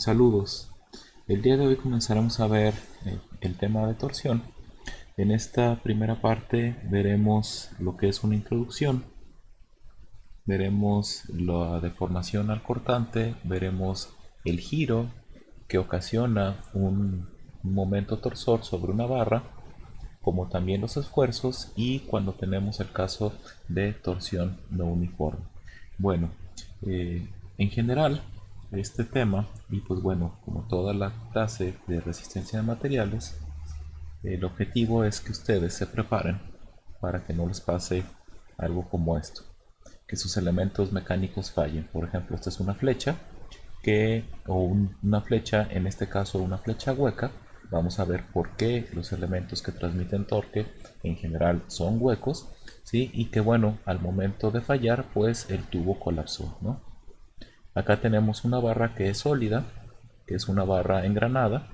Saludos. El día de hoy comenzaremos a ver el tema de torsión. En esta primera parte veremos lo que es una introducción, veremos la deformación al cortante, veremos el giro que ocasiona un momento torsor sobre una barra, como también los esfuerzos y cuando tenemos el caso de torsión no uniforme. Bueno, eh, en general este tema, y pues bueno, como toda la clase de resistencia de materiales, el objetivo es que ustedes se preparen para que no les pase algo como esto, que sus elementos mecánicos fallen. Por ejemplo, esta es una flecha una flecha, en este caso una flecha hueca. Vamos a ver por qué los elementos que transmiten torque en general son huecos, ¿sí? Y que bueno, al momento de fallar, pues el tubo colapsó, ¿no? Acá tenemos una barra que es sólida, que es una barra engranada,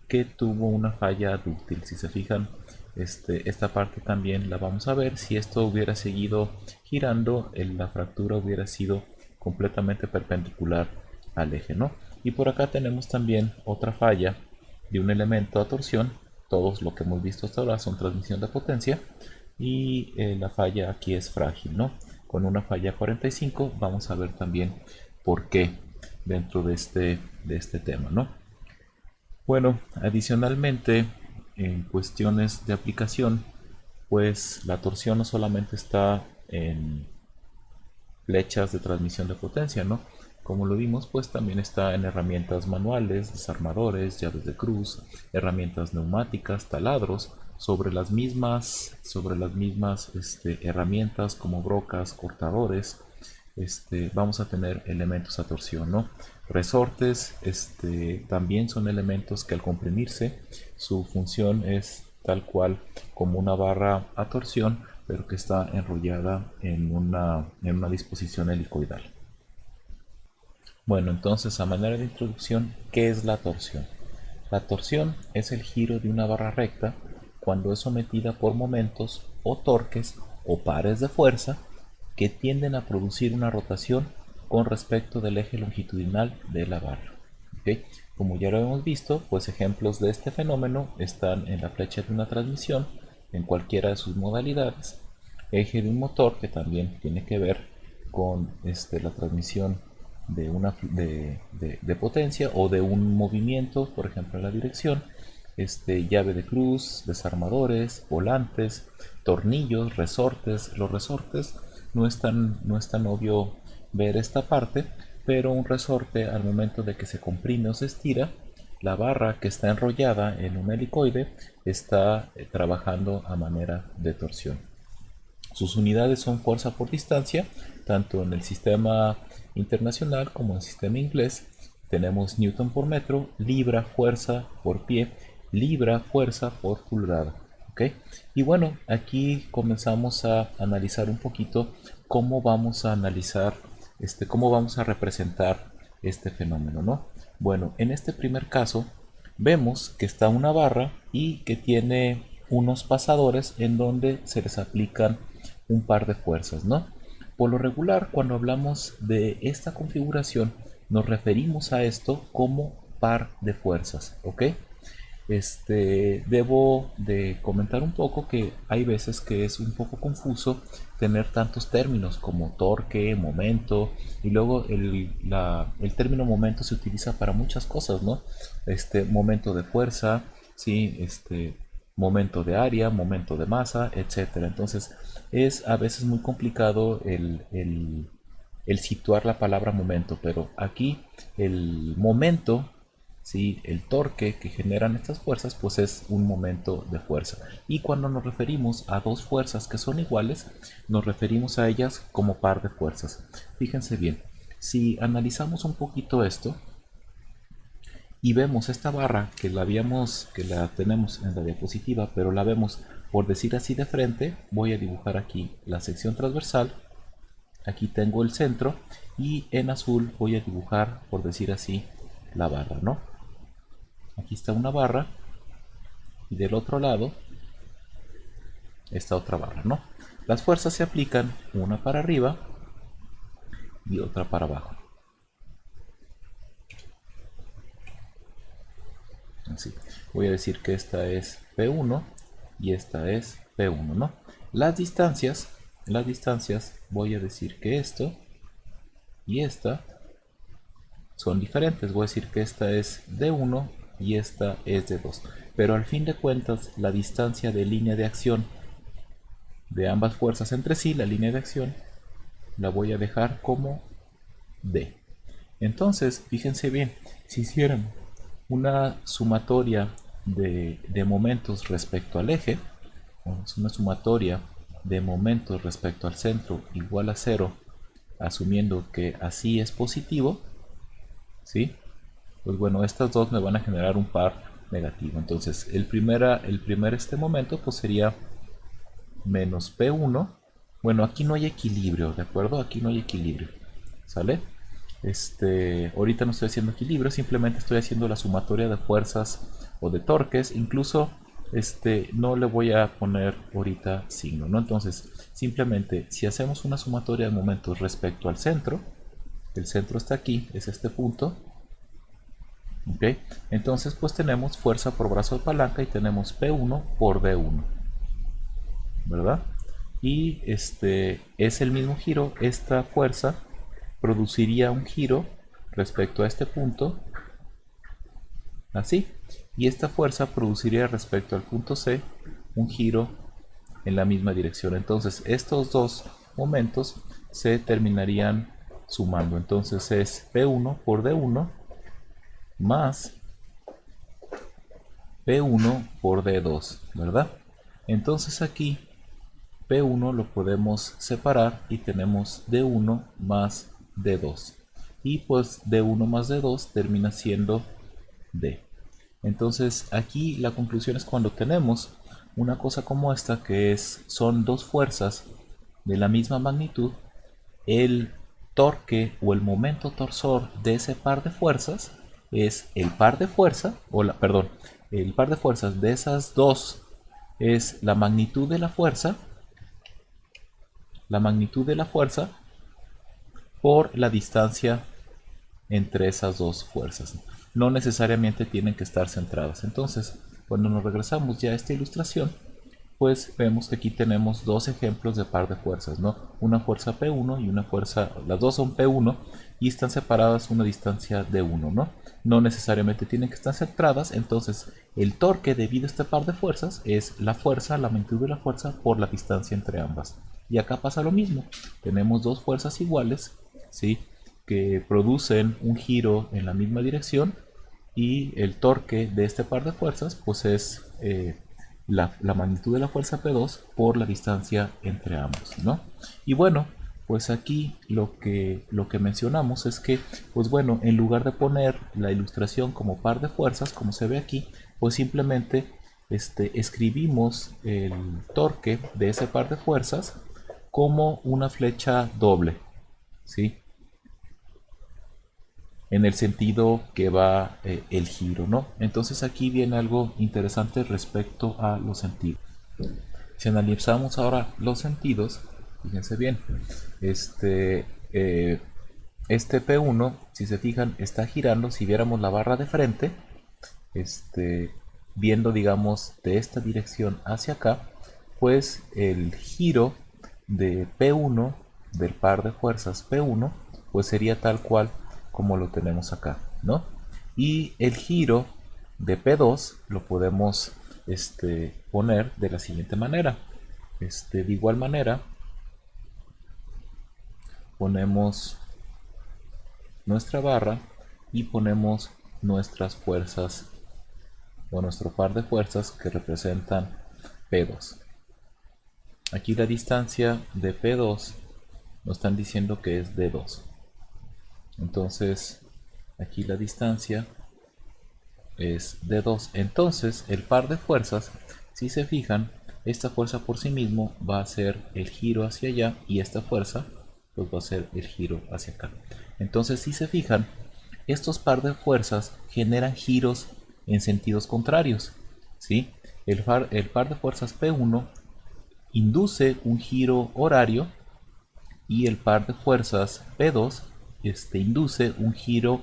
que tuvo una falla dúctil. Si se fijan, esta parte también la vamos a ver. Si esto hubiera seguido girando, la fractura hubiera sido completamente perpendicular al eje, ¿no? Y por acá tenemos también otra falla de un elemento a torsión. Todos lo que hemos visto hasta ahora son transmisión de potencia y la falla aquí es frágil, ¿no? Con una falla 45 vamos a ver también por qué dentro de este tema, ¿no? Bueno, adicionalmente, en cuestiones de aplicación, pues la torsión no solamente está en flechas de transmisión de potencia, ¿no? Como lo vimos, pues también está en herramientas manuales, desarmadores, llaves de cruz, herramientas neumáticas, taladros, sobre las mismas herramientas como brocas, cortadores, vamos a tener elementos a torsión, ¿no? Resortes, también son elementos que al comprimirse, su función es tal cual como una barra a torsión, pero que está enrollada en una disposición helicoidal. Bueno, entonces a manera de introducción, ¿qué es la torsión? La torsión es el giro de una barra recta cuando es sometida por momentos o torques o pares de fuerza que tienden a producir una rotación con respecto del eje longitudinal de la barra. ¿Ok? Como ya lo hemos visto, pues ejemplos de este fenómeno están en la flecha de una transmisión, en cualquiera de sus modalidades, eje de un motor que también tiene que ver con la transmisión de potencia o de un movimiento, por ejemplo en la dirección, llave de cruz, desarmadores, volantes, tornillos, resortes. Los resortes no es tan obvio ver esta parte, pero un resorte al momento de que se comprime o se estira, la barra que está enrollada en un helicoide está trabajando a manera de torsión. Sus unidades son fuerza por distancia, tanto en el sistema internacional como en el sistema inglés. Tenemos newton por metro, libra fuerza por pie, libra fuerza por pulgada. ¿Ok? Y bueno, aquí comenzamos a analizar un poquito cómo vamos a analizar, cómo vamos a representar este fenómeno, ¿no? Bueno, en este primer caso vemos que está una barra y que tiene unos pasadores en donde se les aplican un par de fuerzas, ¿no? Por lo regular, cuando hablamos de esta configuración, nos referimos a esto como par de fuerzas, ¿ok? Debo de comentar un poco que hay veces que es un poco confuso tener tantos términos como torque, momento, y luego el término momento se utiliza para muchas cosas, ¿no? Momento de fuerza, ¿sí? Momento de área, momento de masa, etcétera. Entonces es a veces muy complicado el situar la palabra momento, pero aquí el momento, ¿sí? El torque que generan estas fuerzas pues es un momento de fuerza, y cuando nos referimos a dos fuerzas que son iguales nos referimos a ellas como par de fuerzas. Fíjense bien, si analizamos un poquito esto y vemos esta barra que la tenemos en la diapositiva, pero la vemos por decir así de frente, voy a dibujar aquí la sección transversal. Aquí tengo el centro y en azul voy a dibujar, por decir así, la barra, ¿no? Aquí está una barra y del otro lado está otra barra, ¿no? Las fuerzas se aplican una para arriba y otra para abajo. así. Voy a decir que esta es P1 y esta es P1, ¿no? Las distancias voy a decir que esto y esta son diferentes. Voy a decir que esta es D1 y esta es D2. Pero al fin de cuentas, la distancia de línea de acción de ambas fuerzas entre sí, la línea de acción, la voy a dejar como D. Entonces, fíjense bien, si hicieran una sumatoria de momentos respecto al eje, una sumatoria de momentos respecto al centro igual a 0, asumiendo que así es positivo, ¿sí? Pues bueno, estas dos me van a generar un par negativo. Entonces, el primer momento pues sería menos P1. Bueno, aquí no hay equilibrio, ¿de acuerdo? Aquí no hay equilibrio, ¿sale? Ahorita no estoy haciendo equilibrio, simplemente estoy haciendo la sumatoria de fuerzas o de torques. Incluso no le voy a poner ahorita signo, ¿no? Entonces, simplemente si hacemos una sumatoria de momentos respecto al centro, el centro está aquí, es este punto, ¿ok? Entonces, pues tenemos fuerza por brazo de palanca y tenemos P1 por D1, ¿verdad? Y es el mismo giro. Esta fuerza produciría un giro respecto a este punto, así, y esta fuerza produciría respecto al punto C un giro en la misma dirección. Entonces estos dos momentos se terminarían sumando. Entonces es P1 por D1 más P1 por D2, ¿verdad? Entonces aquí P1 lo podemos separar y tenemos D1 más D2. Y pues D1 más D2 termina siendo D. Entonces aquí la conclusión es cuando tenemos una cosa como esta, que son dos fuerzas de la misma magnitud, el torque o el momento torsor de ese par de fuerzas es el par de fuerza, perdón, el par de fuerzas de esas dos es la magnitud de la fuerza por la distancia entre esas dos fuerzas. No necesariamente tienen que estar centradas. Entonces, cuando nos regresamos ya a esta ilustración, pues vemos que aquí tenemos dos ejemplos de par de fuerzas, ¿no? Una fuerza P1 y una fuerza, las dos son P1 y están separadas una distancia de 1, ¿no? No necesariamente tienen que estar centradas. Entonces el torque debido a este par de fuerzas es la magnitud de la fuerza por la distancia entre ambas. Y acá pasa lo mismo, tenemos dos fuerzas iguales, ¿sí?, que producen un giro en la misma dirección, y el torque de este par de fuerzas pues es la magnitud de la fuerza P2 por la distancia entre ambos, ¿no? Y bueno, pues aquí lo que mencionamos es que, pues bueno, en lugar de poner la ilustración como par de fuerzas, como se ve aquí, pues simplemente escribimos el torque de ese par de fuerzas como una flecha doble, ¿sí?, en el sentido que va el giro, ¿no? Entonces aquí viene algo interesante respecto a los sentidos. Si analizamos ahora los sentidos, fíjense bien, este P1, si se fijan, está girando. Si viéramos la barra de frente, viendo, digamos, de esta dirección hacia acá, pues el giro de P1, del par de fuerzas P1, pues sería tal cual como lo tenemos acá, ¿no? Y el giro de P2 lo podemos poner de la siguiente manera. De igual manera, ponemos nuestra barra y ponemos nuestras fuerzas o nuestro par de fuerzas que representan P2. Aquí la distancia de P2 nos están diciendo que es D2. Entonces aquí la distancia es D2. Entonces el par de fuerzas, si se fijan, esta fuerza por sí mismo va a ser el giro hacia allá, y esta fuerza pues va a ser el giro hacia acá. Entonces, si se fijan, estos par de fuerzas generan giros en sentidos contrarios, ¿sí? El par de fuerzas P1 induce un giro horario, y el par de fuerzas P2 induce un giro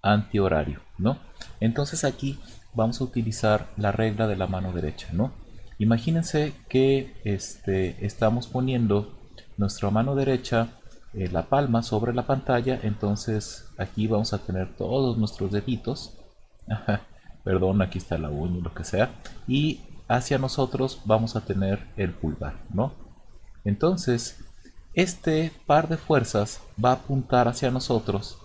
antihorario, ¿no? Entonces aquí vamos a utilizar la regla de la mano derecha, ¿no? Imagínense que estamos poniendo nuestra mano derecha, la palma sobre la pantalla, entonces aquí vamos a tener todos nuestros deditos. Perdón, aquí está la uña, lo que sea, y hacia nosotros vamos a tener el pulgar, ¿no? Entonces, este par de fuerzas va a apuntar hacia nosotros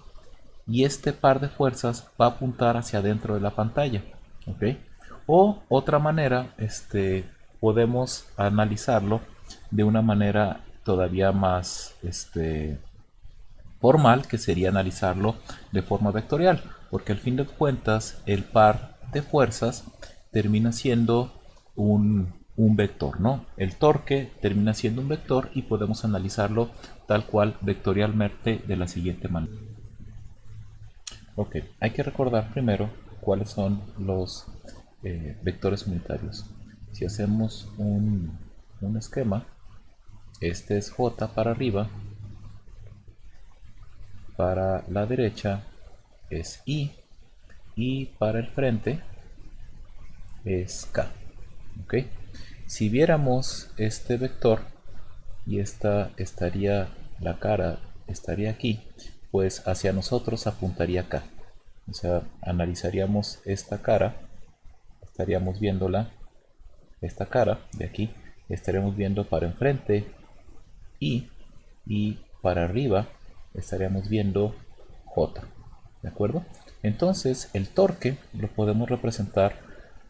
y este par de fuerzas va a apuntar hacia adentro de la pantalla, ¿ok? O otra manera, podemos analizarlo de una manera todavía más, formal, que sería analizarlo de forma vectorial, porque al fin de cuentas el par de fuerzas termina siendo un vector, ¿no? El torque termina siendo un vector y podemos analizarlo tal cual vectorialmente de la siguiente manera. Ok, hay que recordar primero cuáles son los vectores unitarios. Si hacemos un esquema, este es J para arriba, para la derecha es I y para el frente es K. ¿Ok? Si viéramos este vector y esta estaría, la cara estaría aquí, pues hacia nosotros apuntaría acá. O sea, analizaríamos esta cara, estaríamos viéndola, esta cara de aquí, estaríamos viendo para enfrente y para arriba estaríamos viendo J. ¿De acuerdo? Entonces el torque lo podemos representar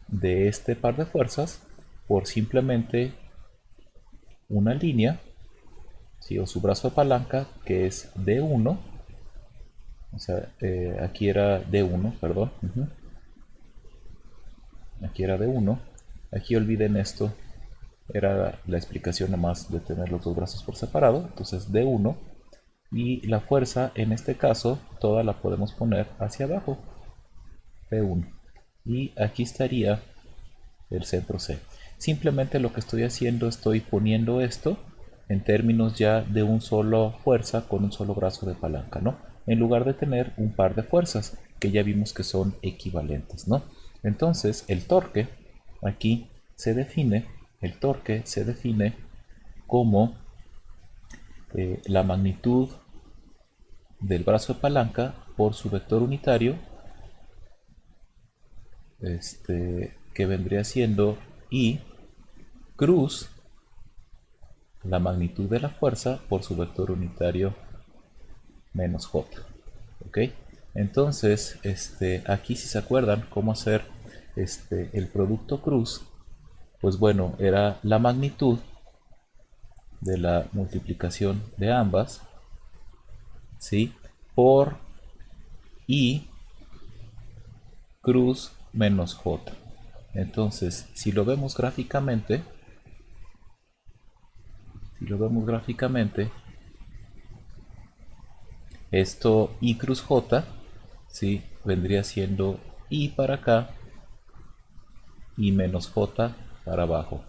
de este par de fuerzas por simplemente una línea, ¿sí? O su brazo de palanca, que es D1. O sea, aquí era D1, perdón. Aquí era D1. Aquí olviden esto. Era la explicación nomás de tener los dos brazos por separado. Entonces D1. Y la fuerza, en este caso, toda la podemos poner hacia abajo. P1. Y aquí estaría el centro C. Simplemente lo que estoy haciendo, estoy poniendo esto en términos ya de un solo fuerza con un solo brazo de palanca, ¿no? En lugar de tener un par de fuerzas que ya vimos que son equivalentes, ¿no? Entonces el torque aquí se define, el torque se define como la magnitud del brazo de palanca por su vector unitario, que vendría siendo I cruz la magnitud de la fuerza por su vector unitario menos J. ¿Ok? Entonces, aquí si se acuerdan cómo hacer el producto cruz, pues bueno, era la magnitud de la multiplicación de ambas, ¿sí? Por I cruz menos J. Entonces, si lo vemos gráficamente, esto I cruz J, ¿sí? Vendría siendo I para acá y menos J para abajo.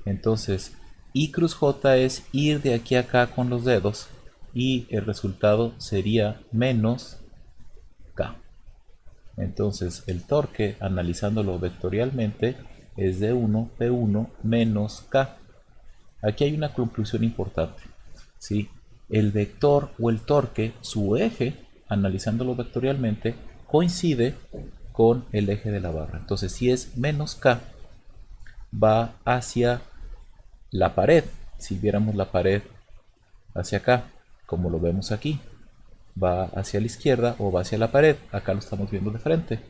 Entonces, I cruz J es ir de aquí a acá con los dedos y el resultado sería menos K. Entonces, el torque, analizándolo vectorialmente, es de 1 P1 menos K. Aquí hay una conclusión importante, ¿sí? El vector o el torque, su eje, analizándolo vectorialmente, coincide con el eje de la barra. Entonces, si es menos K, va hacia la pared. Si viéramos la pared hacia acá, como lo vemos aquí, va hacia la izquierda o va hacia la pared. Acá lo estamos viendo de frente.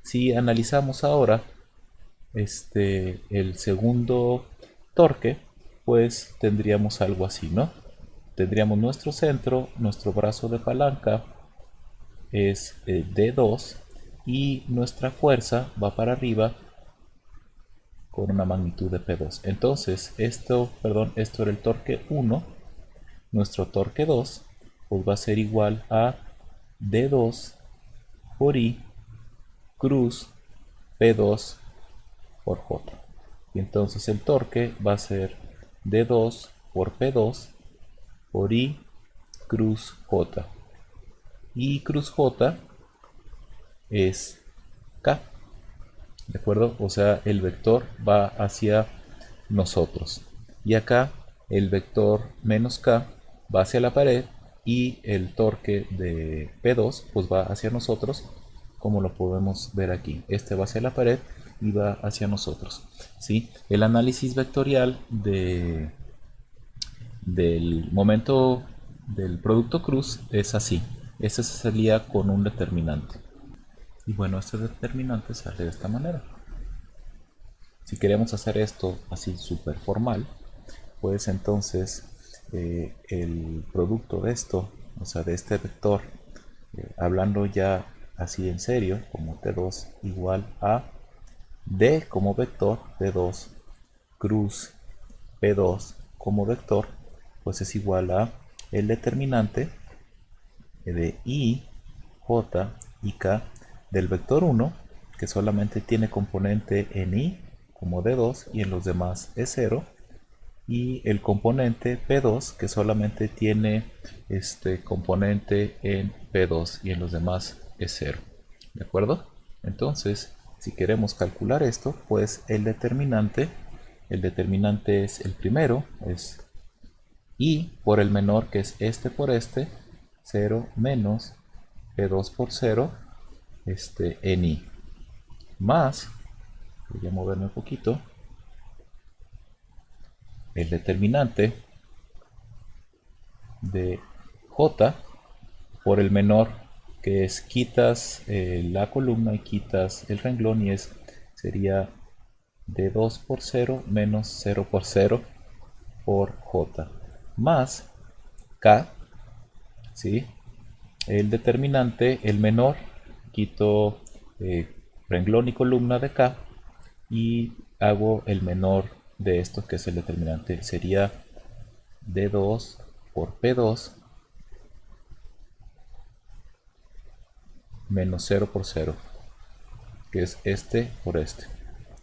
Si analizamos ahora el segundo torque, pues tendríamos algo así, ¿no? Tendríamos nuestro centro, nuestro brazo de palanca es D2 y nuestra fuerza va para arriba con una magnitud de P2. Entonces, esto era el torque 1. Nuestro torque 2 pues va a ser igual a D2 por I cruz P2 por J. Y entonces el torque va a ser D2 por P2 por I cruz J. I cruz J es K, ¿de acuerdo? O sea, el vector va hacia nosotros. Y acá el vector menos K va hacia la pared y el torque de P2 pues va hacia nosotros, como lo podemos ver aquí. Este va hacia la pared y va hacia nosotros. ¿Sí? El análisis vectorial del momento del producto cruz es así. Este se salía con un determinante. Y bueno, este determinante sale de esta manera. Si queremos hacer esto así súper formal, pues entonces el producto de esto, o sea, de este vector, hablando ya así en serio, como T2 igual a D como vector, D2 cruz P2 como vector, pues es igual a el determinante de I, J y K del vector 1, que solamente tiene componente en I como D2 y en los demás es 0, y el componente P2 que solamente tiene este componente en P2 y en los demás es 0. ¿De acuerdo? Entonces, si queremos calcular esto, pues el determinante es el primero, es I por el menor, que es este por este, 0 menos P2 por 0 en I, más, voy a moverme un poquito, el determinante de J por el menor, que es quitas la columna y quitas el renglón y sería de 2 por 0 menos 0 por 0 por J, más K, ¿sí? El determinante, el menor, quito renglón y columna de K y hago el menor de esto, que es el determinante, sería D2 por P2 menos 0 por 0, que es este por este,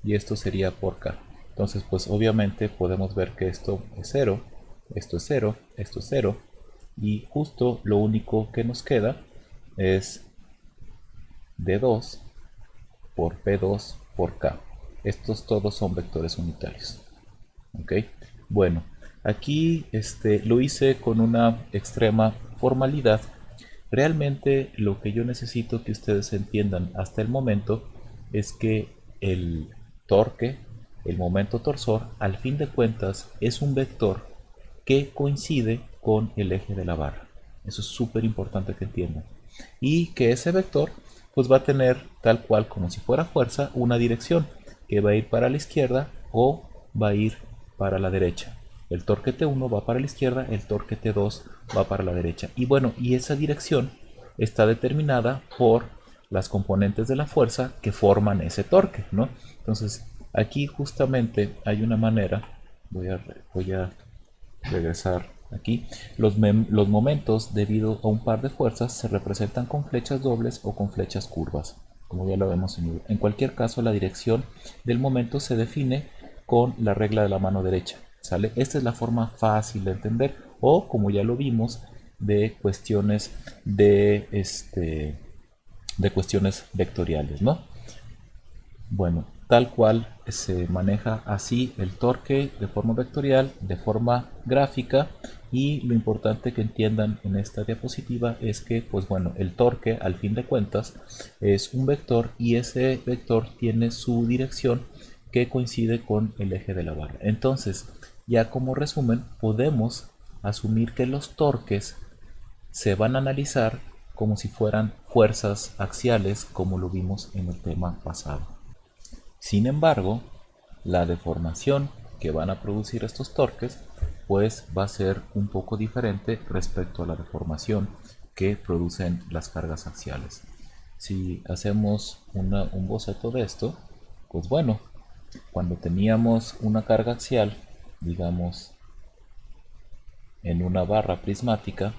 y esto sería por K. Entonces pues obviamente podemos ver que esto es 0, esto es 0, esto es 0, y justo lo único que nos queda es D2 por P2 por K. Estos todos son vectores unitarios. ¿Ok? Bueno, aquí lo hice con una extrema formalidad. Realmente lo que yo necesito que ustedes entiendan hasta el momento es que el torque, el momento torsor, al fin de cuentas es un vector que coincide con el eje de la barra. Eso es súper importante que entiendan. Y que ese vector pues va a tener tal cual como si fuera fuerza una dirección que va a ir para la izquierda o va a ir para la derecha. El torque T1 va para la izquierda, el torque T2 va para la derecha. Y bueno, y esa dirección está determinada por las componentes de la fuerza que forman ese torque, ¿no? Entonces, aquí justamente hay una manera, voy a regresar aquí. Los momentos debido a un par de fuerzas se representan con flechas dobles o con flechas curvas, como ya lo vemos en cualquier caso. La dirección del momento se define con la regla de la mano derecha, ¿sale? Esta es la forma fácil de entender, o como ya lo vimos, de cuestiones de cuestiones vectoriales, ¿no? Bueno, tal cual se maneja así el torque de forma vectorial, de forma gráfica, y lo importante que entiendan en esta diapositiva es que, pues bueno, el torque al fin de cuentas es un vector y ese vector tiene su dirección que coincide con el eje de la barra. Entonces, ya como resumen, podemos asumir que los torques se van a analizar como si fueran fuerzas axiales, como lo vimos en el tema pasado. Sin embargo, la deformación que van a producir estos torques pues va a ser un poco diferente respecto a la deformación que producen las cargas axiales. Si hacemos un boceto de esto, pues bueno, cuando teníamos una carga axial, digamos en una barra prismática,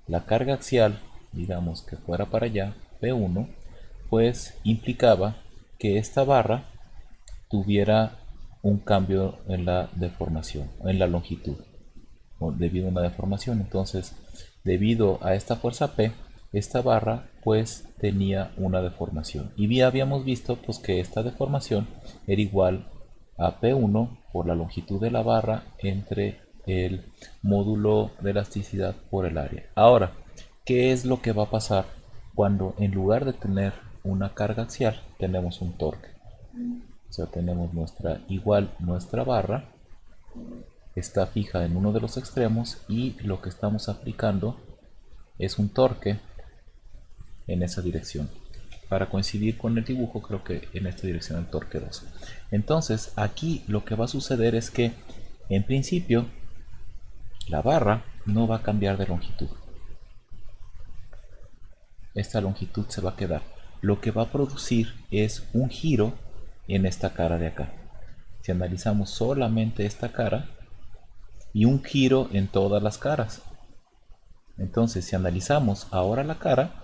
la carga axial, digamos que fuera para allá, P1, pues implicaba que esta barra tuviera un cambio en la deformación, en la longitud, debido a una deformación. Entonces, debido a esta fuerza P, esta barra pues tenía una deformación. Y ya habíamos visto pues que esta deformación era igual a P1 por la longitud de la barra entre el módulo de elasticidad por el área. Ahora, ¿qué es lo que va a pasar cuando en lugar de tener una carga axial tenemos un torque? O sea, tenemos nuestra barra está fija en uno de los extremos y lo que estamos aplicando es un torque en esa dirección. Para coincidir con el dibujo, creo que en esta dirección el torque 2. Entonces, aquí lo que va a suceder es que, en principio, la barra no va a cambiar de longitud. Esta longitud se va a quedar. Lo que va a producir es un giro en esta cara de acá. Si analizamos solamente esta cara y un giro en todas las caras. Entonces, si analizamos ahora la cara,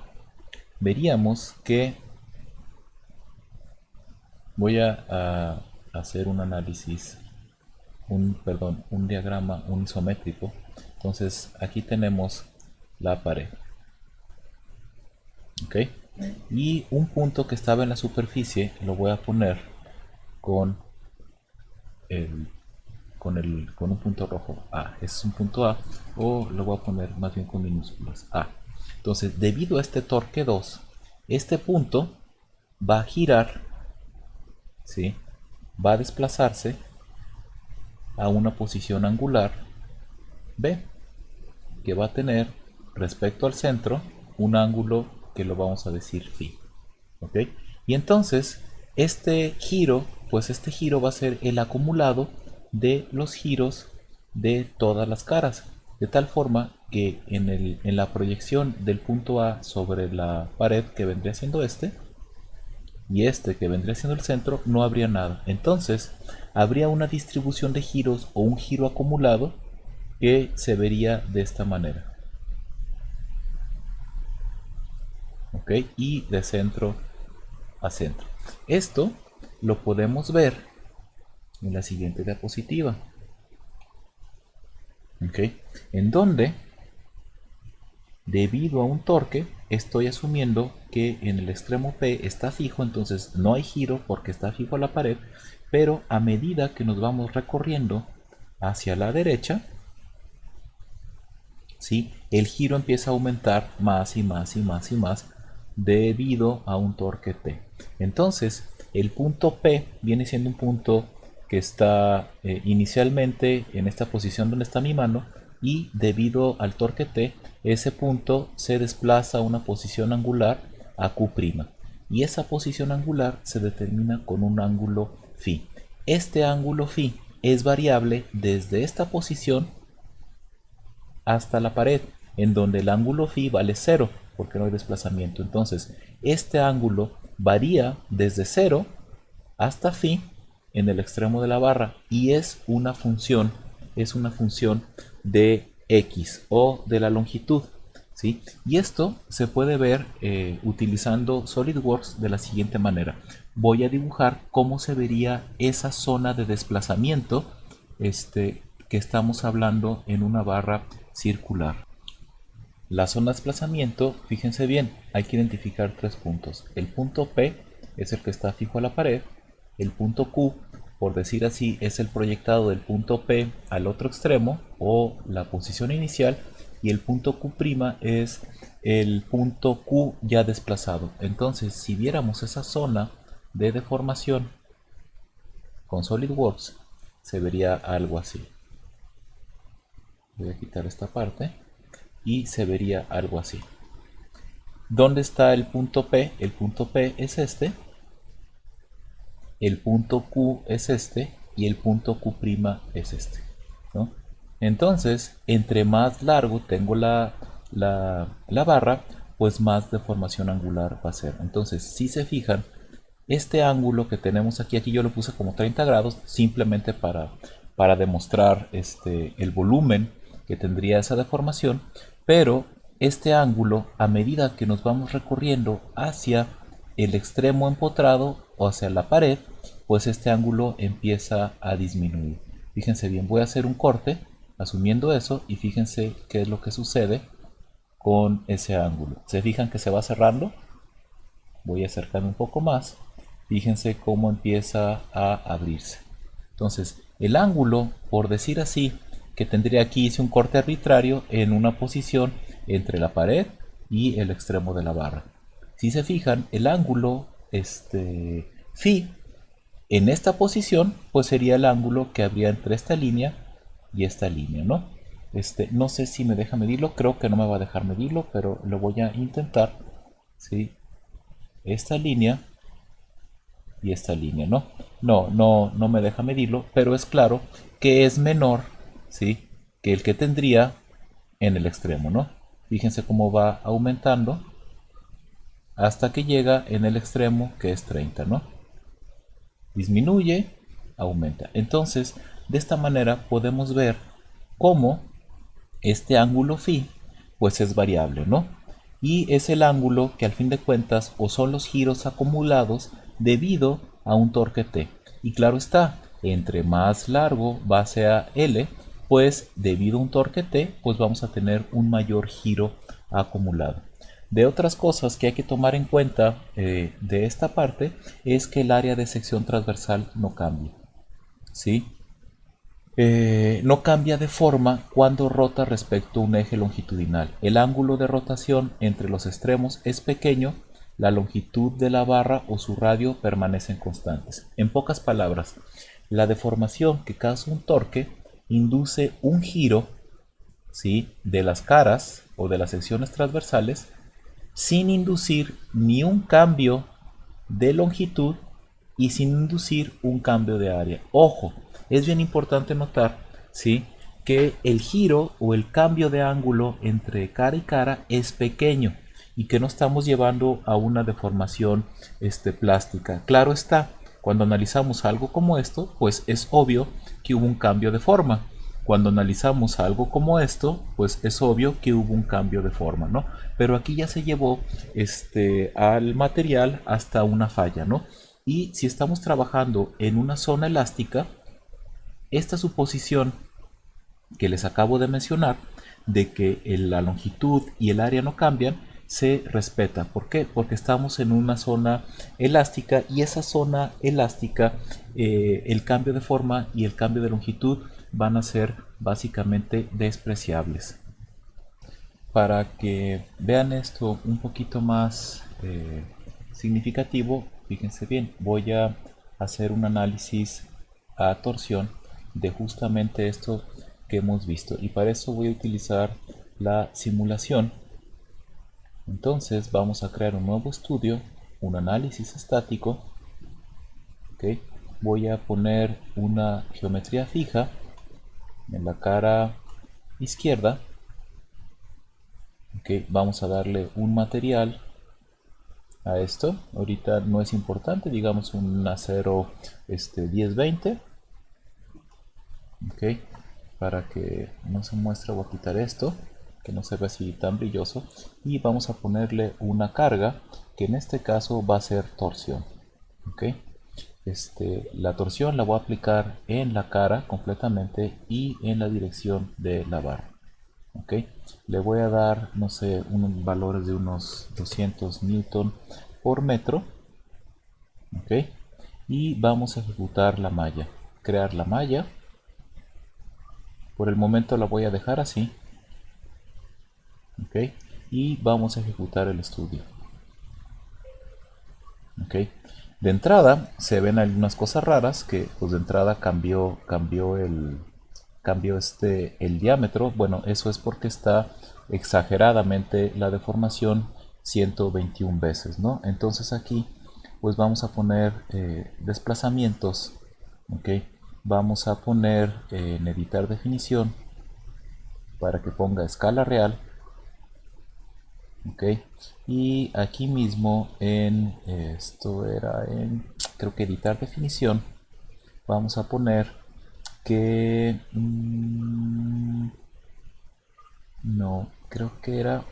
veríamos que voy a hacer un análisis, un diagrama unisométrico. Entonces, aquí tenemos la pared. ¿Ok? Y un punto que estaba en la superficie lo voy a poner con con un punto rojo A. Es un punto A, o lo voy a poner más bien con minúsculas A. Entonces, debido a este torque 2, este punto va a girar, ¿sí? Va a desplazarse a una posición angular B, que va a tener respecto al centro un ángulo que lo vamos a decir phi. ¿Ok? Y entonces este giro va a ser el acumulado de los giros de todas las caras, de tal forma que en la proyección del punto A sobre la pared, que vendría siendo y que vendría siendo el centro, no habría nada. Entonces habría una distribución de giros o un giro acumulado que se vería de esta manera. ¿Ok? Y de centro a centro. Esto lo podemos ver en la siguiente diapositiva. ¿Ok? En donde, debido a un torque, estoy asumiendo que en el extremo P está fijo, entonces no hay giro porque está fijo a la pared, pero a medida que nos vamos recorriendo hacia la derecha, ¿sí? El giro empieza a aumentar más y más y más y más debido a un torque T. Entonces, el punto P viene siendo un punto que está inicialmente en esta posición donde está mi mano, y debido al torque T, ese punto se desplaza a una posición angular a Q', y esa posición angular se determina con un ángulo phi. Este ángulo phi es variable desde esta posición hasta la pared, en donde el ángulo phi vale 0, porque no hay desplazamiento. Entonces, este ángulo varía desde 0 hasta phi en el extremo de la barra, y es una función de x o de la longitud, ¿sí? Y esto se puede ver utilizando SolidWorks de la siguiente manera. Voy a dibujar cómo se vería esa zona de desplazamiento que estamos hablando en una barra circular. La zona de desplazamiento, fíjense bien, hay que identificar tres puntos. El punto P es el que está fijo a la pared, el punto Q, por decir así, es el proyectado del punto P al otro extremo o la posición inicial, y el punto Q' es el punto Q ya desplazado. Entonces, si viéramos esa zona de deformación con SolidWorks, se vería algo así. Voy a quitar esta parte y se vería algo así. ¿Dónde está el punto P? El punto P es este, el punto Q es este y el punto Q' es este, ¿no? Entonces, entre más largo tengo la barra, pues más deformación angular va a ser. Entonces, si se fijan, este ángulo que tenemos aquí yo lo puse como 30 grados simplemente para demostrar el volumen que tendría esa deformación, pero este ángulo, a medida que nos vamos recorriendo hacia el extremo empotrado o hacia la pared, pues este ángulo empieza a disminuir. Fíjense bien, voy a hacer un corte asumiendo eso, y fíjense qué es lo que sucede con ese ángulo. ¿Se fijan que se va cerrando? Voy a acercarme un poco más. Fíjense cómo empieza a abrirse. Entonces, el ángulo, por decir así, que tendría aquí, hice un corte arbitrario en una posición entre la pared y el extremo de la barra. Si se fijan, el ángulo phi en esta posición, pues sería el ángulo que habría entre esta línea y esta línea, ¿no? No sé si me deja medirlo, creo que no me va a dejar medirlo, pero lo voy a intentar, ¿sí? Esta línea y esta línea, ¿no? No me deja medirlo, pero es claro que es menor, ¿sí? Que el que tendría en el extremo, ¿no? Fíjense cómo va aumentando hasta que llega en el extremo que es 30, ¿no? Disminuye, aumenta. Entonces, de esta manera podemos ver cómo este ángulo phi pues es variable, ¿no? Y es el ángulo que al fin de cuentas o son los giros acumulados debido a un torque T. Y claro está, entre más largo va sea L, pues debido a un torque T, pues vamos a tener un mayor giro acumulado. De otras cosas que hay que tomar en cuenta de esta parte es que el área de sección transversal no cambia, ¿sí? No cambia de forma cuando rota respecto a un eje longitudinal. El ángulo de rotación entre los extremos es pequeño, la longitud de la barra o su radio permanecen constantes. En pocas palabras, la deformación que causa un torque induce un giro, ¿sí?, de las caras o de las secciones transversales sin inducir ni un cambio de longitud y sin inducir un cambio de área. Ojo, es bien importante notar, ¿sí?, que el giro o el cambio de ángulo entre cara y cara es pequeño y que no estamos llevando a una deformación plástica. Claro está, cuando analizamos algo como esto, pues es obvio que hubo un cambio de forma. Cuando analizamos algo como esto, pues es obvio que hubo un cambio de forma, ¿no? Pero aquí ya se llevó al material hasta una falla, ¿no? Y si estamos trabajando en una zona elástica, esta suposición que les acabo de mencionar, de que la longitud y el área no cambian, se respeta. ¿Por qué? Porque estamos en una zona elástica y esa zona elástica, el cambio de forma y el cambio de longitud van a ser básicamente despreciables. Para que vean esto un poquito más significativo, fíjense bien, voy a hacer un análisis a torsión de justamente esto que hemos visto, y para eso voy a utilizar la simulación. Entonces vamos a crear un nuevo estudio, un análisis estático. ¿Okay? Voy a poner una geometría fija en la cara izquierda. ¿Okay? Vamos a darle un material a esto. Ahorita no es importante, digamos un acero 10-20. ¿Okay? Para que no se muestre, voy a quitar esto, que no se ve así tan brilloso, y vamos a ponerle una carga que en este caso va a ser torsión. ¿Okay? La torsión la voy a aplicar en la cara completamente y en la dirección de la barra. ¿Okay? Le voy a dar, no sé, unos valores de unos 200 newton por metro. ¿Okay? Y vamos a ejecutar la malla, crear la malla. Por el momento la voy a dejar así. ¿Okay? Y vamos a ejecutar el estudio. ¿Okay? De entrada se ven algunas cosas raras, que pues de entrada cambió el diámetro. Bueno, eso es porque está exageradamente la deformación 121 veces, ¿no? Entonces aquí pues vamos a poner desplazamientos. ¿Okay? Vamos a poner en editar definición para que ponga escala real. ¿Okay? Y aquí mismo creo que editar definición, vamos a poner que no, creo que era,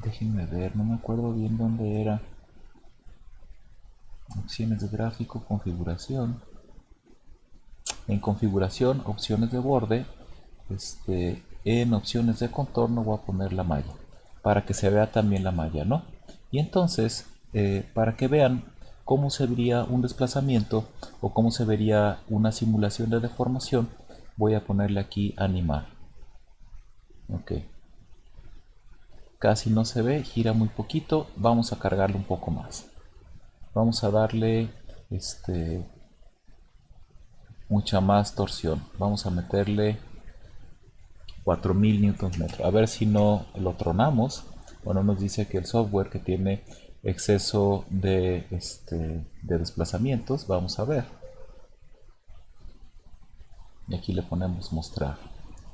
déjenme ver, no me acuerdo bien dónde era. Opciones de gráfico, configuración. En configuración, opciones de borde, en opciones de contorno voy a poner la malla. para que se vea también la malla, ¿no? Y entonces, para que vean cómo se vería un desplazamiento o cómo se vería una simulación de deformación, voy a ponerle aquí animar. Ok. Casi no se ve, gira muy poquito, vamos a cargarlo un poco más. Vamos a darle mucha más torsión. Vamos a meterle 4000 Nm. A ver si no lo tronamos. Bueno, nos dice que el software que tiene exceso de desplazamientos. Vamos a ver. Y aquí le ponemos mostrar.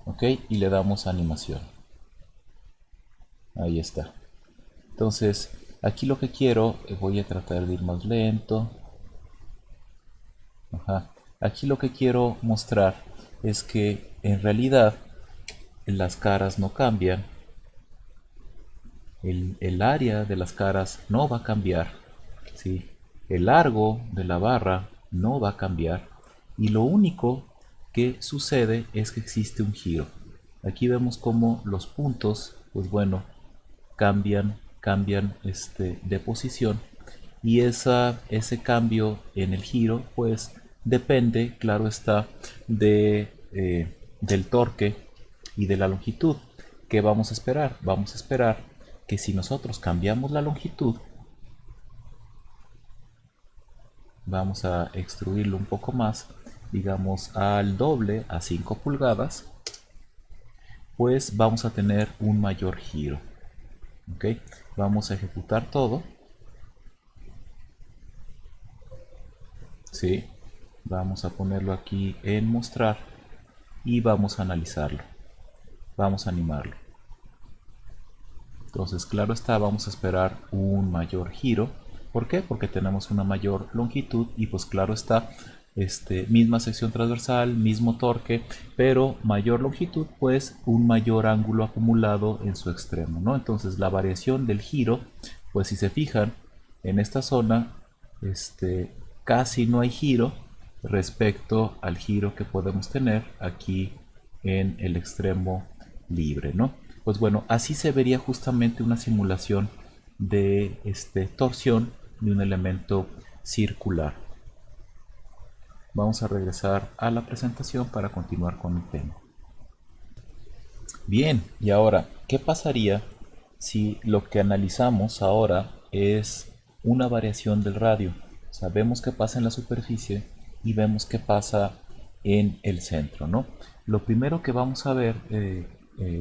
Ok, y le damos animación. Ahí está. Entonces, aquí lo que quiero, voy a tratar de ir más lento. Ajá. Aquí lo que quiero mostrar es que en realidad las caras no cambian, el área de las caras no va a cambiar, ¿sí? El largo de la barra no va a cambiar y lo único que sucede es que existe un giro. Aquí vemos como los puntos, pues bueno, cambian de posición y ese cambio en el giro pues depende, claro está, del torque y de la longitud. ¿Qué vamos a esperar? Vamos a esperar que si nosotros cambiamos la longitud, vamos a extruirlo un poco más, digamos al doble, a 5 pulgadas, pues vamos a tener un mayor giro. ¿Ok? Vamos a ejecutar todo. ¿Sí? Vamos a ponerlo aquí en mostrar y vamos a analizarlo. Vamos a animarlo. Entonces, claro está, vamos a esperar un mayor giro. ¿Por qué? Porque tenemos una mayor longitud y pues claro está, misma sección transversal, mismo torque, pero mayor longitud, pues un mayor ángulo acumulado en su extremo, ¿no? Entonces la variación del giro, pues si se fijan, en esta zona, casi no hay giro respecto al giro que podemos tener aquí en el extremo libre, ¿no? Pues bueno, así se vería justamente una simulación de torsión de un elemento circular. Vamos a regresar a la presentación para continuar con el tema. Bien, y ahora, ¿qué pasaría si lo que analizamos ahora es una variación del radio? O sea, vemos qué pasa en la superficie y vemos qué pasa en el centro, ¿no? Lo primero que vamos a ver,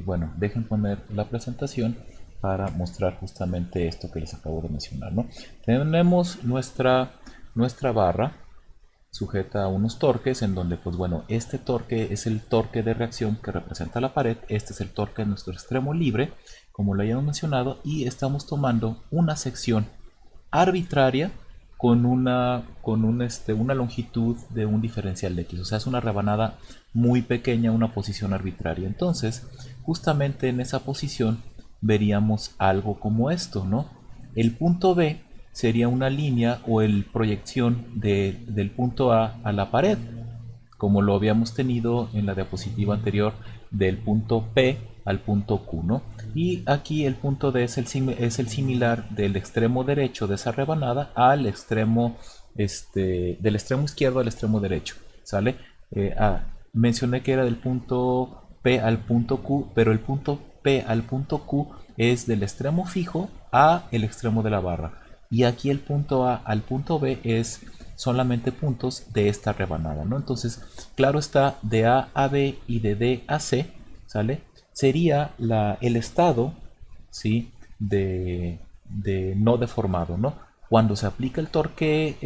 bueno, dejen poner la presentación para mostrar justamente esto que les acabo de mencionar, ¿no? Tenemos nuestra barra sujeta a unos torques en donde, pues bueno, este torque es el torque de reacción que representa la pared, este es el torque de nuestro extremo libre, como lo hayamos mencionado, y estamos tomando una sección arbitraria con una longitud de un diferencial de X, o sea, es una rebanada muy pequeña, una posición arbitraria. Entonces, justamente en esa posición veríamos algo como esto, ¿no? El punto B sería una línea o el proyección del punto A la pared, como lo habíamos tenido en la diapositiva anterior del punto P al punto Q, ¿no? Y aquí el punto D es el similar del extremo derecho de esa rebanada al extremo, del extremo izquierdo al extremo derecho, ¿sale? Mencioné que era del punto P al punto Q, pero el punto P al punto Q es del extremo fijo a el extremo de la barra. Y aquí el punto A al punto B es solamente puntos de esta rebanada, ¿no? Entonces, claro está, de A a B y de D a C, ¿sale? Sería el estado, ¿sí? de no deformado, ¿no? Cuando se aplica el torque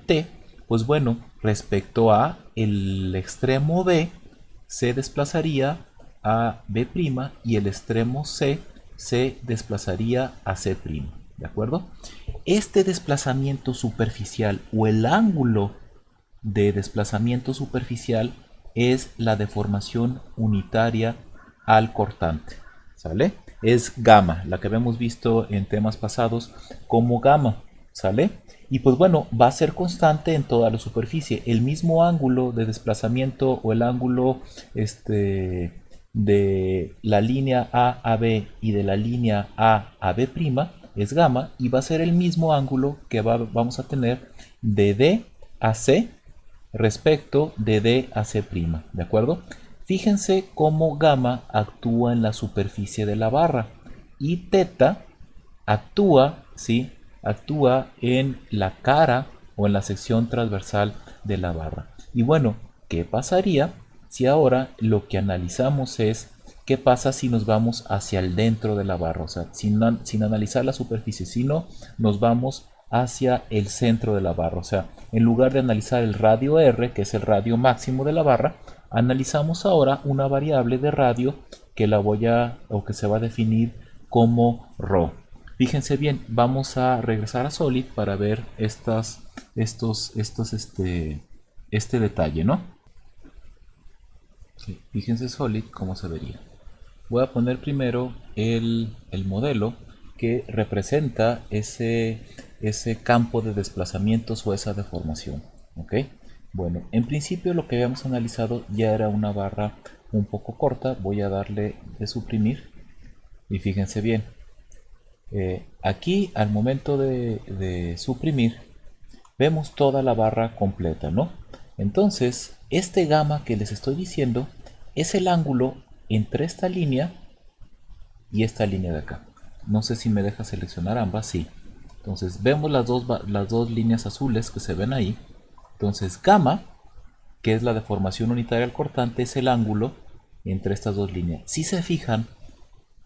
T, pues bueno, respecto a el extremo B, se desplazaría a B' y el extremo C se desplazaría a C', ¿de acuerdo? Este desplazamiento superficial o el ángulo de desplazamiento superficial es la deformación unitaria al cortante, ¿sale? Es gamma, la que habíamos visto en temas pasados como gamma, ¿sale? Y pues bueno, va a ser constante en toda la superficie. El mismo ángulo de desplazamiento o el ángulo de la línea A a B y de la línea A B' es gamma y va a ser el mismo ángulo que vamos a tener de D a C respecto de D a C', ¿de acuerdo? Fíjense cómo gamma actúa en la superficie de la barra y teta actúa, ¿sí? Actúa en la cara o en la sección transversal de la barra. Y bueno, ¿qué pasaría si ahora lo que analizamos es qué pasa si nos vamos hacia el dentro de la barra? O sea, sin analizar la superficie, sino nos vamos hacia el centro de la barra. O sea, en lugar de analizar el radio R, que es el radio máximo de la barra, analizamos ahora una variable de radio que que se va a definir como ρ. Fíjense bien, vamos a regresar a Solid para ver este detalle, ¿no? Sí, fíjense Solid cómo se vería. Voy a poner primero el modelo que representa ese campo de desplazamientos o esa deformación, ¿ok? Bueno, en principio lo que habíamos analizado ya era una barra un poco corta. Voy a darle de suprimir y fíjense bien, aquí al momento de suprimir vemos toda la barra completa, ¿no? Entonces, este gamma que les estoy diciendo es el ángulo entre esta línea y esta línea de acá. No sé si me deja seleccionar ambas, sí. Entonces, vemos las dos líneas azules que se ven ahí. Entonces, gamma, que es la deformación unitaria al cortante, es el ángulo entre estas dos líneas. Si se fijan,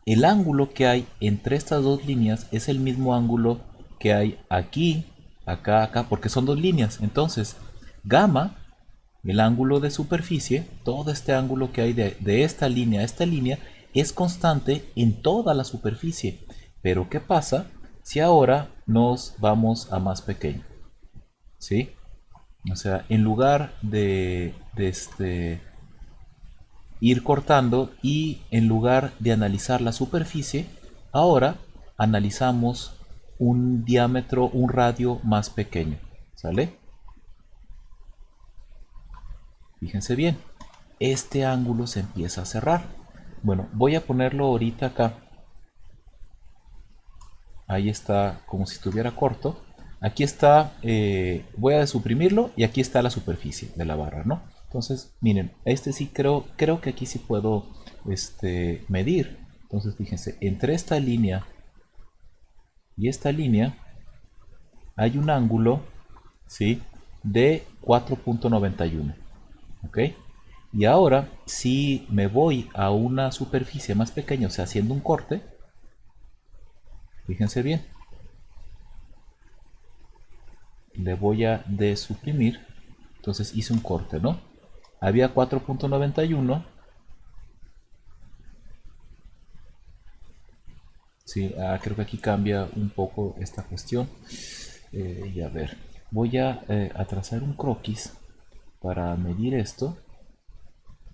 el ángulo que hay entre estas dos líneas es el mismo ángulo que hay aquí, acá, acá, porque son dos líneas. Entonces, gamma, el ángulo de superficie, todo este ángulo que hay de esta línea a esta línea, es constante en toda la superficie. Pero ¿qué pasa si ahora nos vamos a más pequeño? ¿Sí? O sea, en lugar de ir cortando y en lugar de analizar la superficie, ahora analizamos un diámetro, un radio más pequeño. ¿Sale? Fíjense bien, este ángulo se empieza a cerrar. Bueno, voy a ponerlo ahorita acá. Ahí está como si estuviera corto. Aquí está, voy a desuprimirlo y aquí está la superficie de la barra, ¿no? Entonces, miren, sí creo que aquí sí puedo medir. Entonces, fíjense, entre esta línea y esta línea hay un ángulo, ¿sí? De 4.91, ¿ok? Y ahora, si me voy a una superficie más pequeña, o sea, haciendo un corte, fíjense bien, le voy a desuprimir. Entonces hice un corte, ¿no? Había 4.91. Sí, creo que aquí cambia un poco esta cuestión. Y a ver, voy a trazar un croquis para medir esto.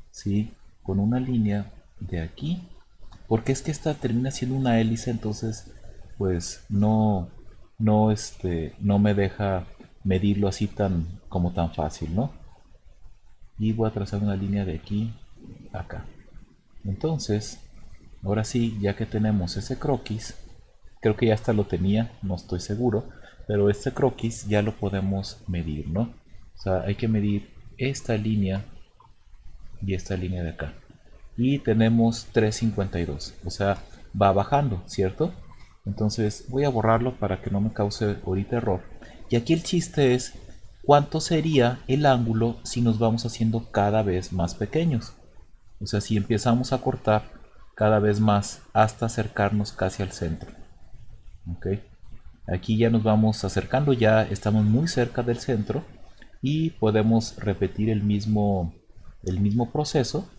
Sí, con una línea de aquí. Porque es que esta termina siendo una hélice, entonces pues no me deja medirlo así como tan fácil, ¿no? Y voy a trazar una línea de aquí a acá. Entonces, ahora sí, ya que tenemos ese croquis, creo que ya hasta lo tenía, no estoy seguro, pero este croquis ya lo podemos medir, ¿no? O sea, hay que medir esta línea y esta línea de acá. Y tenemos 3.52, o sea, va bajando, ¿cierto? Entonces voy a borrarlo para que no me cause ahorita error. Y aquí el chiste es cuánto sería el ángulo si nos vamos haciendo cada vez más pequeños. O sea, si empezamos a cortar cada vez más hasta acercarnos casi al centro. ¿Ok? Aquí ya nos vamos acercando, ya estamos muy cerca del centro y podemos repetir el mismo proceso,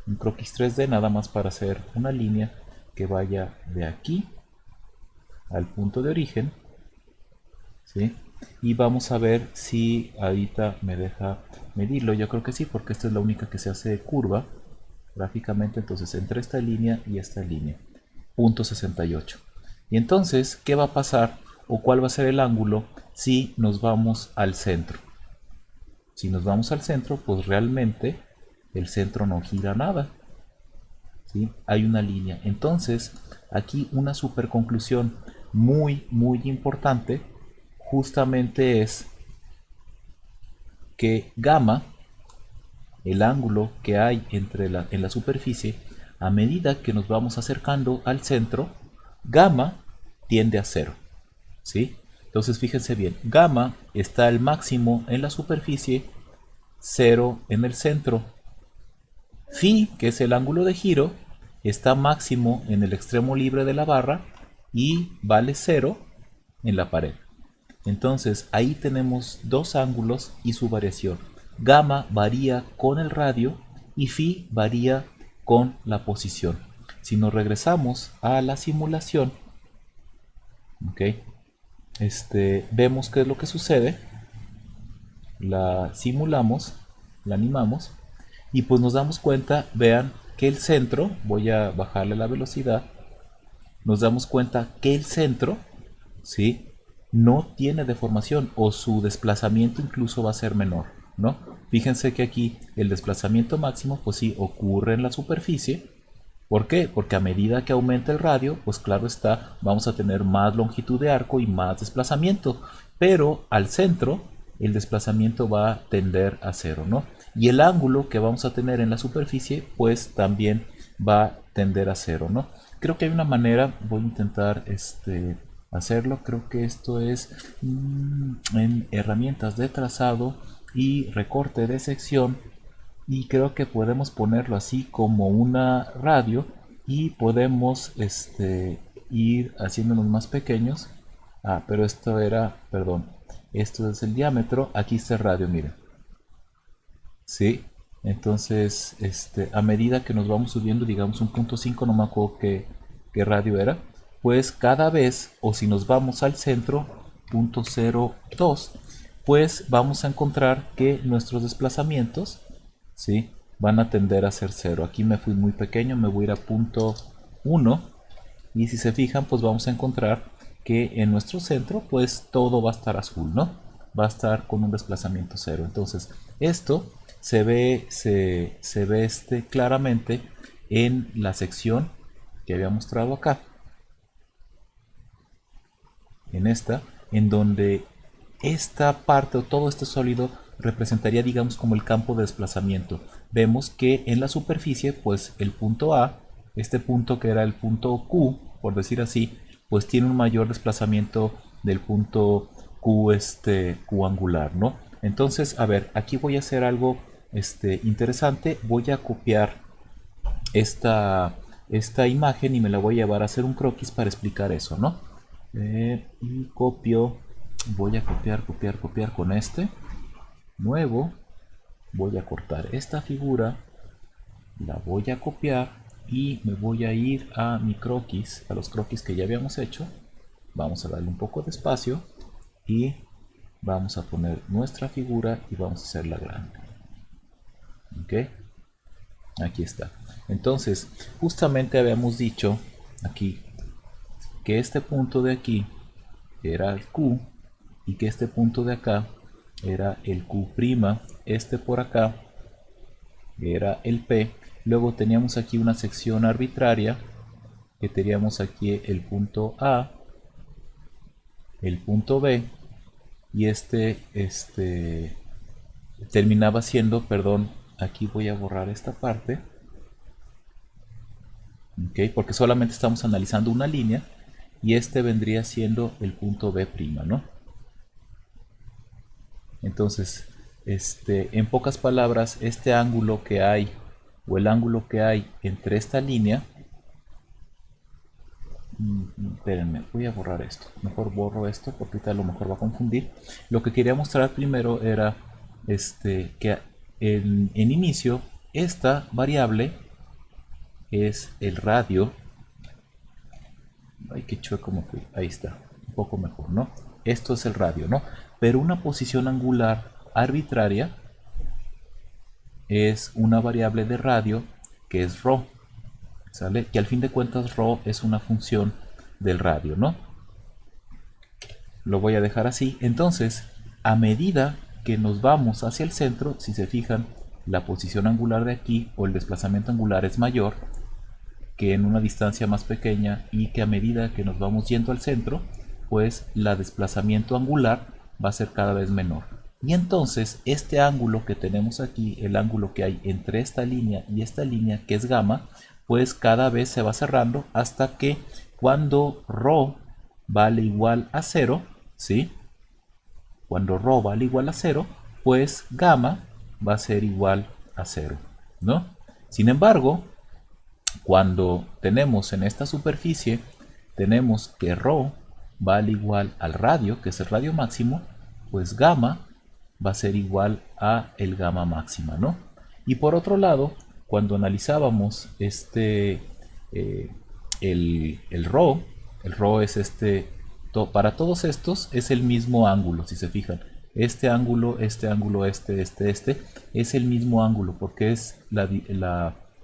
un croquis 3D nada más para hacer una línea que vaya de aquí al punto de origen, ¿sí? Y vamos a ver si ahorita me deja medirlo. Yo creo que sí, porque esta es la única que se hace curva gráficamente. Entonces entre esta línea y esta línea, punto 68. Y entonces, ¿qué va a pasar o cuál va a ser el ángulo si nos vamos al centro? Si nos vamos al centro, pues realmente el centro no gira nada. ¿sí? Hay una línea. Entonces, aquí una super conclusión muy importante justamente es que gamma, el ángulo que hay en la superficie, a medida que nos vamos acercando al centro, gamma tiende a cero, ¿sí? Entonces fíjense bien, gamma está al máximo en la superficie, cero en el centro. Phi, que es el ángulo de giro, está máximo en el extremo libre de la barra y vale cero en la pared. Entonces ahí tenemos dos ángulos y su variación. Gamma varía con el radio y phi varía con la posición. Si nos regresamos a la simulación, ¿okay? Vemos qué es lo que sucede. La simulamos, la animamos y pues nos damos cuenta, vean que el centro, voy a bajarle la velocidad, nos damos cuenta que el centro, ¿sí?, no tiene deformación o su desplazamiento incluso va a ser menor, ¿no? Fíjense que aquí el desplazamiento máximo pues sí ocurre en la superficie. ¿Por qué? Porque a medida que aumenta el radio, pues claro está, vamos a tener más longitud de arco y más desplazamiento, pero al centro el desplazamiento va a tender a cero, ¿no? Y el ángulo que vamos a tener en la superficie pues también va a tender a cero, ¿no? Creo que hay una manera, voy a intentar hacerlo, creo que esto es en herramientas de trazado y recorte de sección, y creo que podemos ponerlo así como una radio y podemos ir haciéndonos más pequeños. Pero esto era, perdón, esto es el diámetro, aquí está el radio, miren. ¿Sí? Entonces, a medida que nos vamos subiendo, digamos un punto 5, no me acuerdo qué radio era, pues cada vez, o si nos vamos al centro, punto 0,2, pues vamos a encontrar que nuestros desplazamientos, ¿sí?, van a tender a ser cero. Aquí me fui muy pequeño, me voy a ir a punto 1, y si se fijan, pues vamos a encontrar que en nuestro centro, pues todo va a estar azul, ¿no? Va a estar con un desplazamiento cero. Entonces, esto se ve claramente en la sección que había mostrado acá. En esta, en donde esta parte o todo este sólido representaría, digamos, como el campo de desplazamiento. Vemos que en la superficie, pues el punto A, este punto que era el punto Q, por decir así, pues tiene un mayor desplazamiento del punto Q, Q angular, ¿no? Entonces, a ver, aquí voy a hacer algo interesante. Voy a copiar esta imagen y me la voy a llevar a hacer un croquis para explicar eso, ¿no? Y copio, voy a copiar con nuevo, voy a cortar esta figura, la voy a copiar y me voy a ir a mi croquis, a los croquis que ya habíamos hecho. Vamos a darle un poco de espacio y vamos a poner nuestra figura y vamos a hacerla grande. ¿Ok? Aquí está. Entonces, justamente habíamos dicho aquí que este punto de aquí era el Q y que este punto de acá era el Q', este por acá era el P. Luego teníamos aquí una sección arbitraria que teníamos aquí el punto A, el punto B y terminaba siendo, perdón, aquí voy a borrar esta parte, ¿okay?, porque solamente estamos analizando una línea y vendría siendo el punto B', ¿no? Entonces, en pocas palabras, este ángulo que hay o el ángulo que hay entre esta línea, espérenme, voy a borrar esto, mejor borro esto porque ahorita a lo mejor va a confundir. Lo que quería mostrar primero era que en inicio esta variable es el radio. Ay, qué chueco me fui, ahí está, un poco mejor, ¿no? Esto es el radio, ¿no? Pero una posición angular arbitraria es una variable de radio que es ρ, ¿sale? Que al fin de cuentas ρ es una función del radio, ¿no? Lo voy a dejar así. Entonces, a medida que nos vamos hacia el centro, si se fijan, la posición angular de aquí o el desplazamiento angular es mayor. que en una distancia más pequeña y que a medida que nos vamos yendo al centro, pues el desplazamiento angular va a ser cada vez menor. Y entonces este ángulo que tenemos aquí, el ángulo que hay entre esta línea y esta línea, que es gamma, pues cada vez se va cerrando hasta que cuando ρ vale igual a 0, ¿sí? Cuando ρ vale igual a 0, pues gamma va a ser igual a 0, ¿no? Sin embargo, cuando tenemos en esta superficie, tenemos que ρ vale igual al radio, que es el radio máximo, pues gamma va a ser igual a el gamma máxima, ¿no? Y por otro lado, cuando analizábamos el ρ, el ρ es para todos estos es el mismo ángulo, si se fijan. Este ángulo, es el mismo ángulo porque es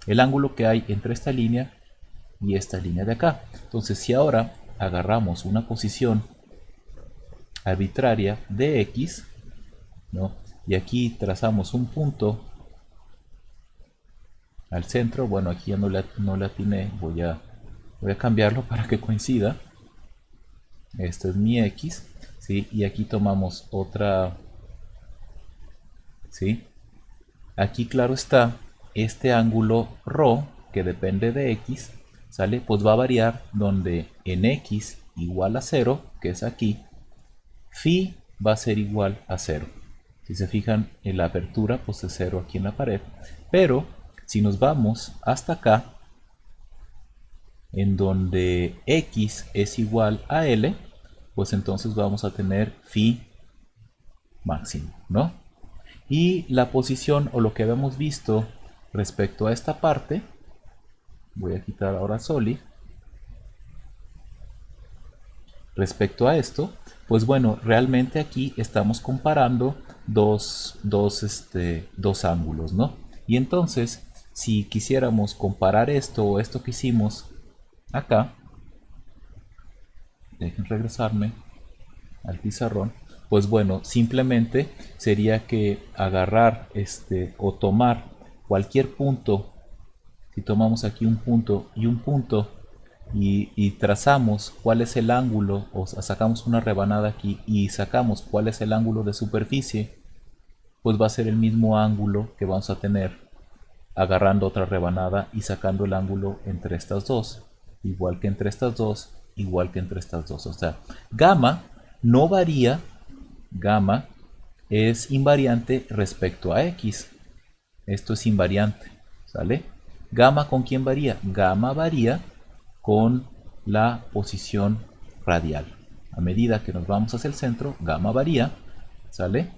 el ángulo que hay entre esta línea y esta línea de acá. Entonces, si ahora agarramos una posición arbitraria de x, ¿no? Y aquí trazamos un punto al centro, bueno, aquí ya no le atiné, voy a cambiarlo para que coincida. Este es mi x, ¿sí? Y aquí tomamos otra, ¿sí? Aquí claro está, este ángulo ρ, que depende de x, ¿sale? Pues va a variar donde en x igual a 0, que es aquí, phi va a ser igual a 0. Si se fijan en la apertura, pues es 0 aquí en la pared. Pero si nos vamos hasta acá, en donde x es igual a L, pues entonces vamos a tener phi máximo, ¿no? Y la posición o lo que habíamos visto respecto a esta parte, voy a quitar ahora Soli. Respecto a esto, pues bueno, realmente aquí estamos comparando dos ángulos, ¿no? Y entonces, si quisiéramos comparar esto o esto que hicimos acá, dejen regresarme al pizarrón, pues bueno, simplemente sería que agarrar o tomar cualquier punto, si tomamos aquí un punto y un punto y trazamos cuál es el ángulo, o sacamos una rebanada aquí y sacamos cuál es el ángulo de superficie, pues va a ser el mismo ángulo que vamos a tener agarrando otra rebanada y sacando el ángulo entre estas dos, igual que entre estas dos, igual que entre estas dos. O sea, gamma no varía, gamma es invariante respecto a x. Esto es invariante, ¿sale? Gamma, ¿con quién varía? Gamma varía con la posición radial. A medida que nos vamos hacia el centro, gamma varía, ¿sale?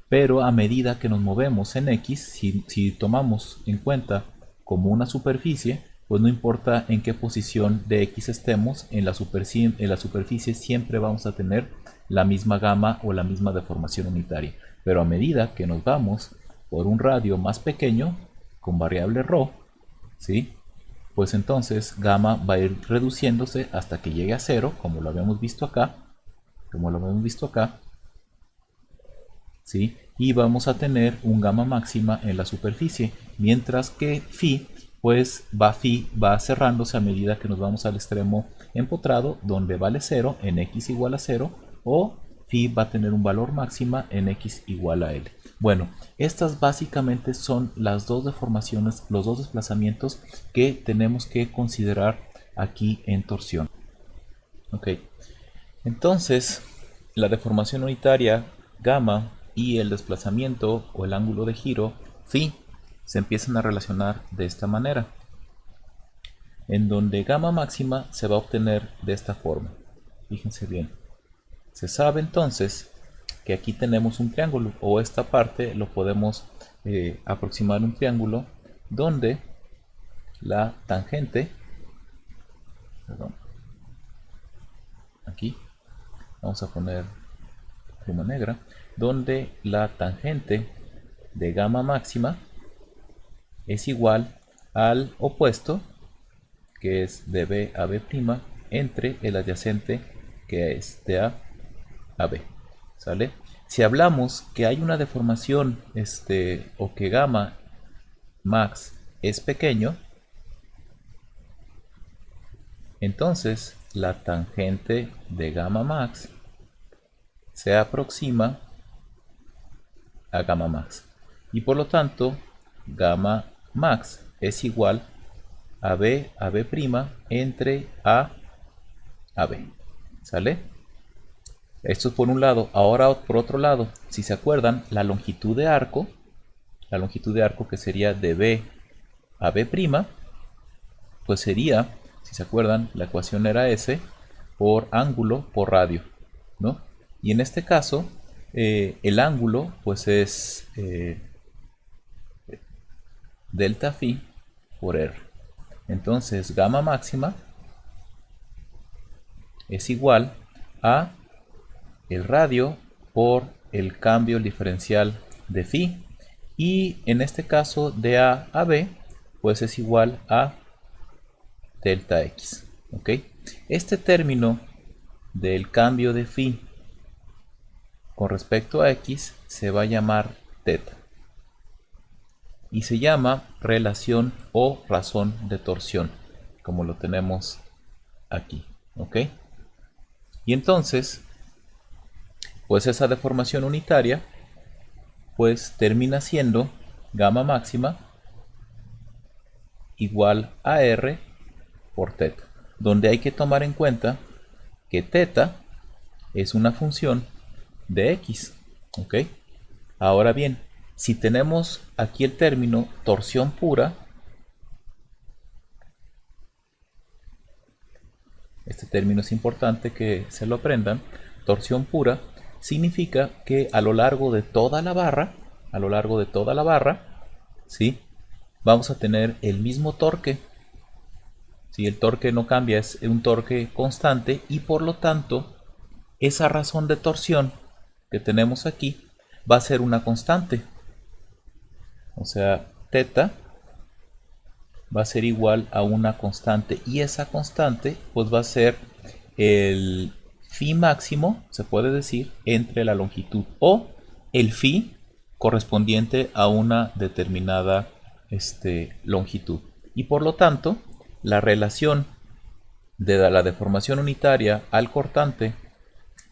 Pero a medida que nos movemos en x, si tomamos en cuenta como una superficie, pues no importa en qué posición de x estemos, en la superficie siempre vamos a tener la misma gamma o la misma deformación unitaria. Pero a medida que nos vamos por un radio más pequeño, con variable ρ, ¿sí? Pues entonces gamma va a ir reduciéndose hasta que llegue a 0, como lo habíamos visto acá, ¿sí? Y vamos a tener un gamma máxima en la superficie, mientras que phi, pues va cerrándose a medida que nos vamos al extremo empotrado, donde vale 0 en x igual a 0, o phi va a tener un valor máxima en x igual a L. Bueno, estas básicamente son las dos deformaciones, los dos desplazamientos que tenemos que considerar aquí en torsión. Ok, entonces la deformación unitaria gamma y el desplazamiento o el ángulo de giro phi se empiezan a relacionar de esta manera, en donde gamma máxima se va a obtener de esta forma. Fíjense bien, se sabe entonces que aquí tenemos un triángulo, o esta parte lo podemos aproximar un triángulo donde la tangente, perdón, aquí vamos a poner pluma negra, donde la tangente de gamma máxima es igual al opuesto, que es de B a B', entre el adyacente, que es de A a B, ¿sale? Si hablamos que hay una deformación o que gamma max es pequeño, entonces la tangente de gamma max se aproxima a gamma max. Y por lo tanto, gamma max es igual a B entre a B. ¿Sale? Esto es por un lado. Ahora por otro lado, si se acuerdan, la longitud de arco que sería de B a B', pues sería, si se acuerdan, la ecuación era S por ángulo por radio, ¿no? Y en este caso, el ángulo pues es delta phi por R. Entonces, gamma máxima es igual a el radio por el cambio diferencial de phi, y en este caso de A a B pues es igual a delta X. ¿Ok? Este término del cambio de phi con respecto a X se va a llamar teta y se llama relación o razón de torsión, como lo tenemos aquí. ¿Ok? Y entonces, pues esa deformación unitaria pues termina siendo gamma máxima igual a R por teta, donde hay que tomar en cuenta que teta es una función de X. ¿Ok? Ahora bien, si tenemos aquí el término torsión pura, este término es importante que se lo aprendan, torsión pura significa que a lo largo de toda la barra, ¿sí? Vamos a tener el mismo torque. Si el torque no cambia, es un torque constante, y por lo tanto esa razón de torsión que tenemos aquí va a ser una constante. O sea, teta va a ser igual a una constante, y esa constante pues va a ser el phi máximo, se puede decir, entre la longitud, o el phi correspondiente a una determinada longitud. Y por lo tanto, la relación de la deformación unitaria al cortante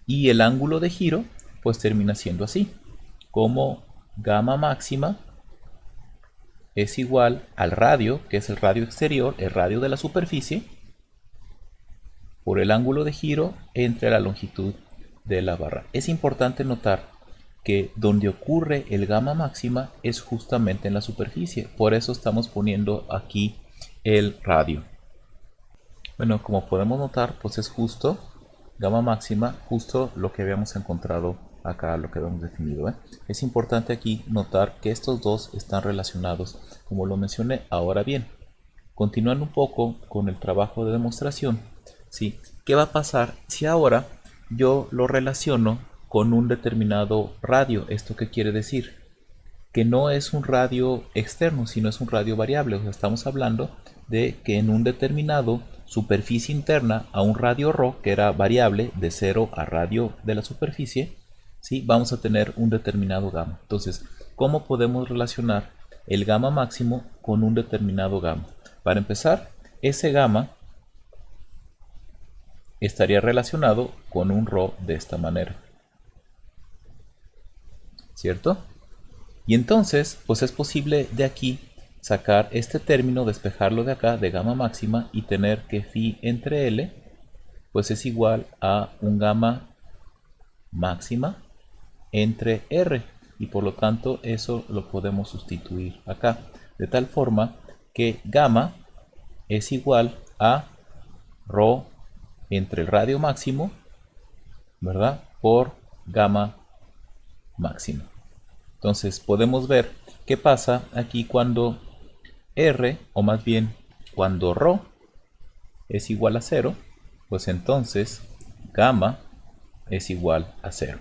y el ángulo de giro pues termina siendo así, como gamma máxima es igual al radio, que es el radio exterior, el radio de la superficie, por el ángulo de giro entre la longitud de la barra. Es importante notar que donde ocurre el gamma máxima es justamente en la superficie, por eso estamos poniendo aquí el radio. Bueno, como podemos notar, pues es justo gamma máxima, justo lo que habíamos encontrado acá, lo que habíamos definido. Es importante aquí notar que estos dos están relacionados, como lo mencioné. Ahora bien, continuando un poco con el trabajo de demostración, ¿sí? ¿Qué va a pasar si ahora yo lo relaciono con un determinado radio? ¿Esto qué quiere decir? Que no es un radio externo, sino es un radio variable. O sea, estamos hablando de que en un determinado superficie interna a un radio ρ, que era variable de 0 a radio de la superficie, ¿sí? Vamos a tener un determinado gamma. Entonces, ¿cómo podemos relacionar el gamma máximo con un determinado gamma? Para empezar, ese gamma estaría relacionado con un ρ de esta manera, ¿cierto? Y entonces, pues es posible de aquí sacar este término, despejarlo de acá, de gamma máxima, y tener que phi entre L, pues es igual a un gamma máxima entre R. Y por lo tanto, eso lo podemos sustituir acá. De tal forma que gamma es igual a ρ entre el radio máximo, ¿verdad? Por gamma máxima. Entonces podemos ver qué pasa aquí cuando R, o más bien cuando ρ es igual a 0, pues entonces gamma es igual a 0.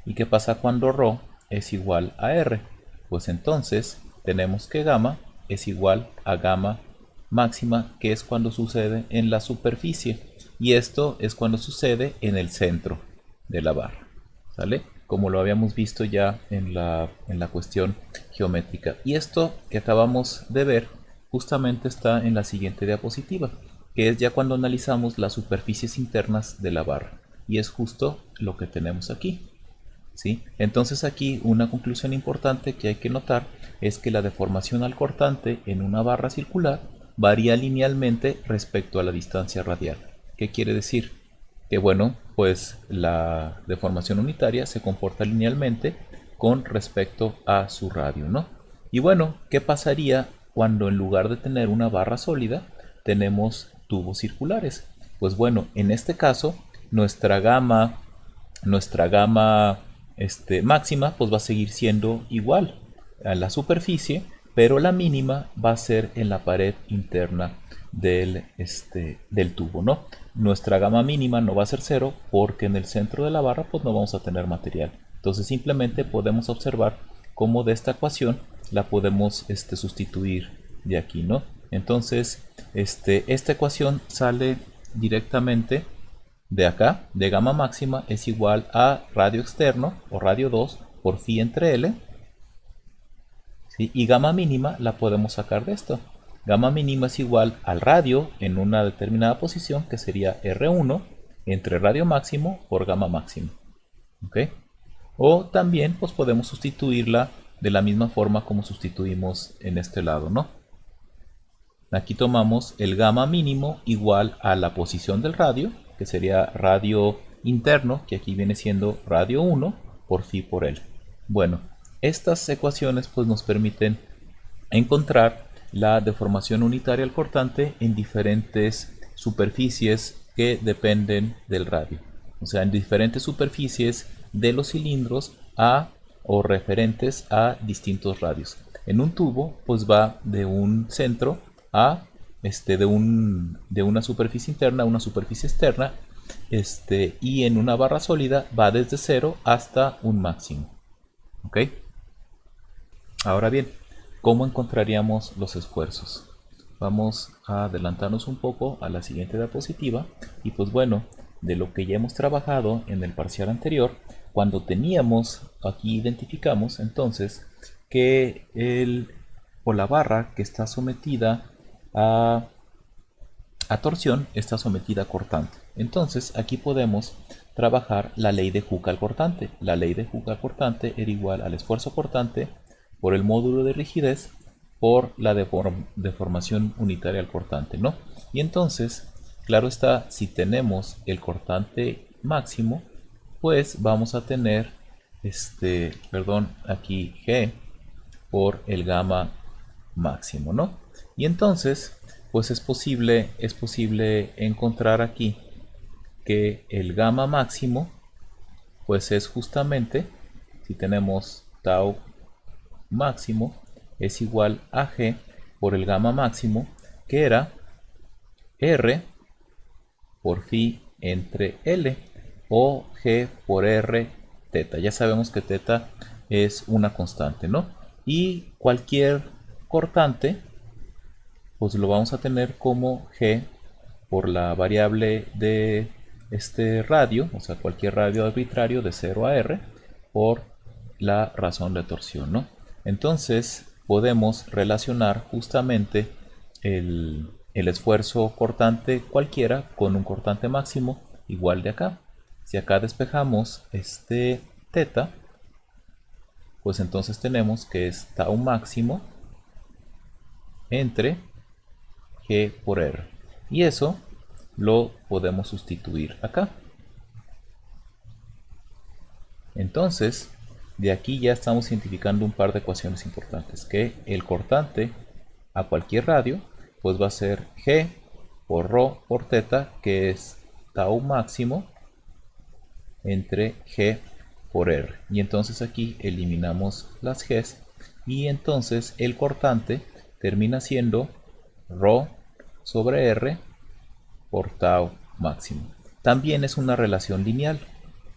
¿Y qué pasa cuando ρ es igual a R? Pues entonces tenemos que gamma es igual a gamma máxima, que es cuando sucede en la superficie, y esto es cuando sucede en el centro de la barra, ¿sale? Como lo habíamos visto ya en la cuestión geométrica. Y esto que acabamos de ver justamente está en la siguiente diapositiva. que es ya cuando analizamos las superficies internas de la barra. Y es justo lo que tenemos aquí. ¿Sí? Entonces aquí una conclusión importante que hay que notar es que la deformación al cortante en una barra circular varía linealmente respecto a la distancia radial. ¿Qué quiere decir? Que bueno, pues la deformación unitaria se comporta linealmente con respecto a su radio, ¿no? Y bueno, ¿qué pasaría cuando en lugar de tener una barra sólida tenemos tubos circulares? Pues bueno, en este caso nuestra gama máxima pues va a seguir siendo igual a la superficie, pero la mínima va a ser en la pared interna del tubo, ¿no? Nuestra gama mínima no va a ser cero porque en el centro de la barra pues no vamos a tener material. Entonces simplemente podemos observar cómo de esta ecuación la podemos sustituir de aquí, ¿no? Entonces esta ecuación sale directamente de acá, de gamma máxima, es igual a radio externo o radio 2 por phi entre L, ¿sí? Y gamma mínima la podemos sacar de esto. Gamma mínima es igual al radio en una determinada posición, que sería R1 entre radio máximo por gamma máximo. ¿Ok? O también pues podemos sustituirla de la misma forma como sustituimos en este lado, ¿no? Aquí tomamos el gamma mínimo igual a la posición del radio, que sería radio interno, que aquí viene siendo radio 1 por phi por L. Bueno, estas ecuaciones pues nos permiten encontrar la deformación unitaria al cortante en diferentes superficies que dependen del radio. O sea, en diferentes superficies de los cilindros o referentes a distintos radios. En un tubo pues va de un centro a de una superficie interna a una superficie externa, y en una barra sólida va desde 0 hasta un máximo. ¿Ok? Ahora bien, ¿cómo encontraríamos los esfuerzos? Vamos a adelantarnos un poco a la siguiente diapositiva y pues bueno, de lo que ya hemos trabajado en el parcial anterior, cuando teníamos, aquí identificamos entonces que la barra que está sometida a torsión está sometida a cortante. Entonces aquí podemos trabajar la ley de Hooke al cortante. La ley de Hooke al cortante era igual al esfuerzo cortante por el módulo de rigidez por la deformación unitaria al cortante, ¿no? Y entonces, claro está, si tenemos el cortante máximo, pues vamos a tener, aquí G por el gamma máximo, ¿no? Y entonces, pues es posible encontrar aquí que el gamma máximo, pues es justamente, si tenemos tau máximo, es igual a G por el gamma máximo, que era R por phi entre L, o G por R teta. Ya sabemos que teta es una constante, ¿no? Y cualquier cortante pues lo vamos a tener como G por la variable de este radio, o sea, cualquier radio arbitrario de 0 a R, por la razón de torsión, ¿no? Entonces podemos relacionar justamente el esfuerzo cortante cualquiera con un cortante máximo igual de acá. Si acá despejamos este teta, pues entonces tenemos que es tau máximo entre G por R. Y eso lo podemos sustituir acá. Entonces, de aquí ya estamos identificando un par de ecuaciones importantes. Que el cortante a cualquier radio, pues va a ser G por ρ por teta, que es tau máximo entre G por R. Y entonces aquí eliminamos las G's. Y entonces el cortante termina siendo ρ sobre R por tau máximo. También es una relación lineal,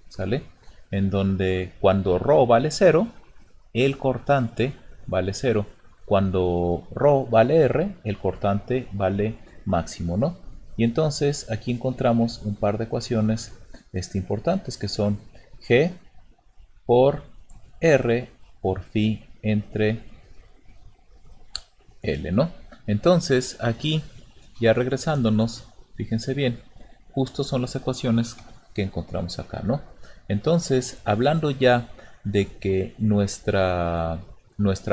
¿sale? En donde cuando ρ vale 0, el cortante vale 0. Cuando ρ vale R, el cortante vale máximo, ¿no? Y entonces aquí encontramos un par de ecuaciones importantes, que son G por R por phi entre L, ¿no? Entonces aquí, ya regresándonos Fíjense bien, justo son las ecuaciones que encontramos acá, ¿no? Entonces, hablando ya de que nuestra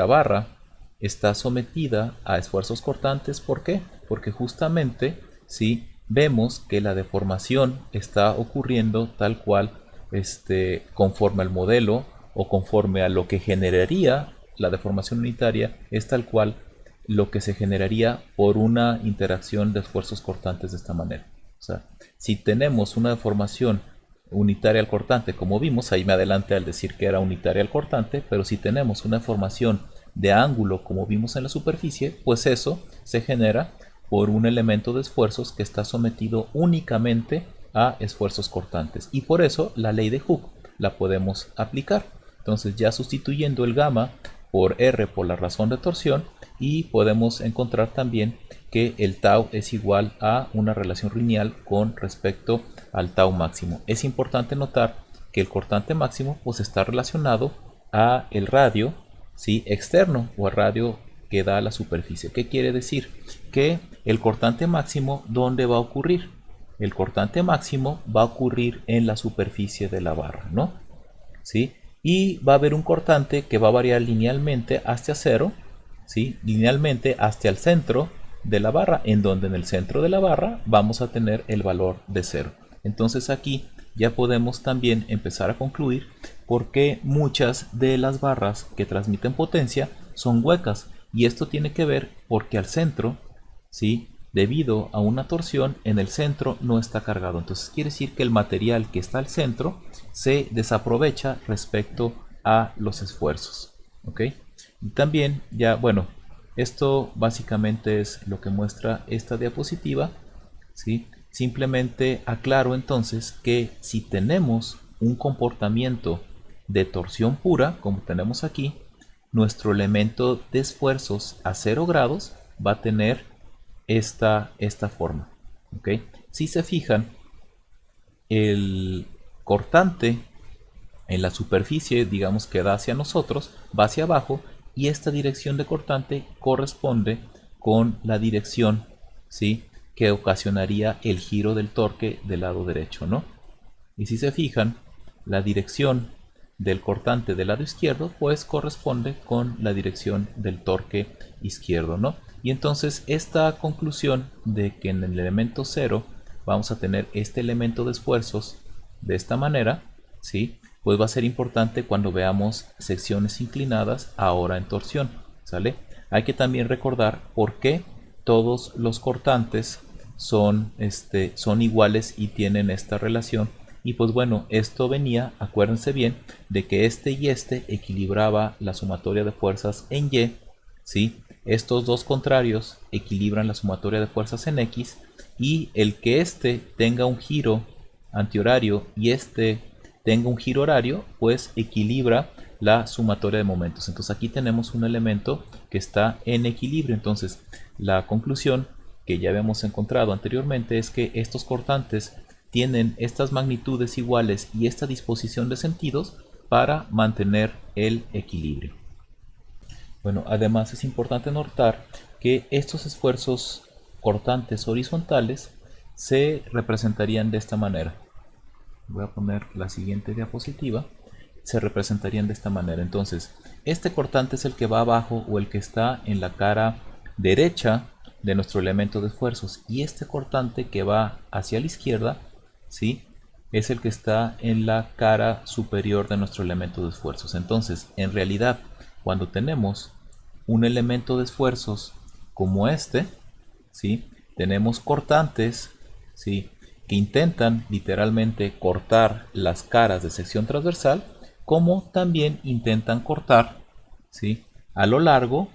barra está sometida a esfuerzos cortantes, ¿por qué? Porque justamente si vemos que la deformación está ocurriendo tal cual conforme al modelo o conforme a lo que generaría la deformación unitaria, es tal cual lo que se generaría por una interacción de esfuerzos cortantes de esta manera. O sea, si tenemos una deformación unitaria al cortante, como vimos, ahí me adelanté al decir que era unitaria al cortante, pero si tenemos una deformación de ángulo, como vimos en la superficie, pues eso se genera por un elemento de esfuerzos que está sometido únicamente a esfuerzos cortantes. Y por eso la ley de Hooke la podemos aplicar. Entonces, ya sustituyendo el gamma por R por la razón de torsión, y podemos encontrar también que el tau es igual a una relación lineal con respecto al tau máximo. Es importante notar que el cortante máximo pues está relacionado a el radio, ¿sí?, externo, o al radio que da a la superficie. ¿Qué quiere decir? Que el cortante máximo, ¿dónde va a ocurrir? El cortante máximo va a ocurrir en la superficie de la barra, ¿no? ¿Sí? Y va a haber un cortante que va a variar linealmente hasta cero, ¿sí?, linealmente hasta el centro de la barra, en donde en el centro de la barra vamos a tener el valor de 0. Entonces aquí ya podemos también empezar a concluir por qué muchas de las barras que transmiten potencia son huecas, y esto tiene que ver porque al centro, ¿sí?, debido a una torsión en el centro no está cargado. Entonces quiere decir que el material que está al centro se desaprovecha respecto a los esfuerzos. ¿Ok? Y también ya, bueno, esto básicamente es lo que muestra esta diapositiva, ¿sí? Simplemente aclaro entonces que si tenemos un comportamiento de torsión pura, como tenemos aquí, nuestro elemento de esfuerzos a 0 grados va a tener esta forma. ¿Ok? Si se fijan, el cortante en la superficie, digamos que da hacia nosotros, va hacia abajo, y esta dirección de cortante corresponde con la dirección, ¿sí?, que ocasionaría el giro del torque del lado derecho, ¿no? Y si se fijan, la dirección del cortante del lado izquierdo pues corresponde con la dirección del torque izquierdo, ¿no? Y entonces esta conclusión de que en el elemento 0 vamos a tener este elemento de esfuerzos de esta manera, ¿sí?, pues va a ser importante cuando veamos secciones inclinadas ahora en torsión, ¿sale? Hay que también recordar por qué todos los cortantes son iguales y tienen esta relación. Y pues bueno, esto venía, acuérdense bien, de que este y este equilibraba la sumatoria de fuerzas en Y, ¿sí? Estos dos contrarios equilibran la sumatoria de fuerzas en X, y el que este tenga un giro antihorario y este tenga un giro horario, pues equilibra la sumatoria de momentos. Entonces aquí tenemos un elemento que está en equilibrio. Entonces la conclusión que ya habíamos encontrado anteriormente es que estos cortantes tienen estas magnitudes iguales y esta disposición de sentidos para mantener el equilibrio. Bueno, además es importante notar que estos esfuerzos cortantes horizontales se representarían de esta manera. Voy a poner la siguiente diapositiva. Se representarían de esta manera. Entonces, este cortante es el que va abajo, o el que está en la cara derecha de nuestro elemento de esfuerzos, y este cortante que va hacia la izquierda, ¿sí?, es el que está en la cara superior de nuestro elemento de esfuerzos. Entonces, en realidad, cuando tenemos un elemento de esfuerzos como este, ¿sí?, tenemos cortantes, ¿sí?, que intentan literalmente cortar las caras de sección transversal, como también intentan cortar, ¿sí?, a lo largo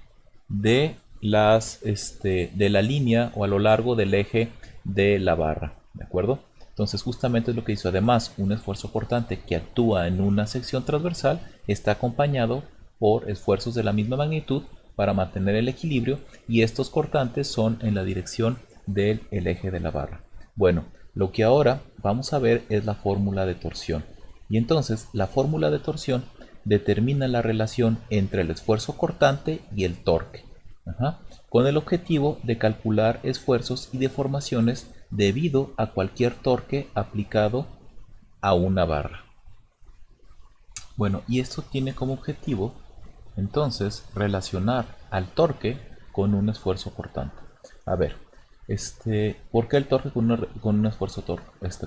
de de la línea, o a lo largo del eje de la barra, ¿de acuerdo? Entonces justamente es lo que hizo. Además, un esfuerzo cortante que actúa en una sección transversal está acompañado por esfuerzos de la misma magnitud para mantener el equilibrio, y estos cortantes son en la dirección del eje de la barra. Bueno, lo que ahora vamos a ver es la fórmula de torsión. Y entonces la fórmula de torsión determina la relación entre el esfuerzo cortante y el torque, con el objetivo de calcular esfuerzos y deformaciones debido a cualquier torque aplicado a una barra. Bueno, y esto tiene como objetivo entonces relacionar al torque con un esfuerzo cortante. A ver, ¿por qué el torque con un esfuerzo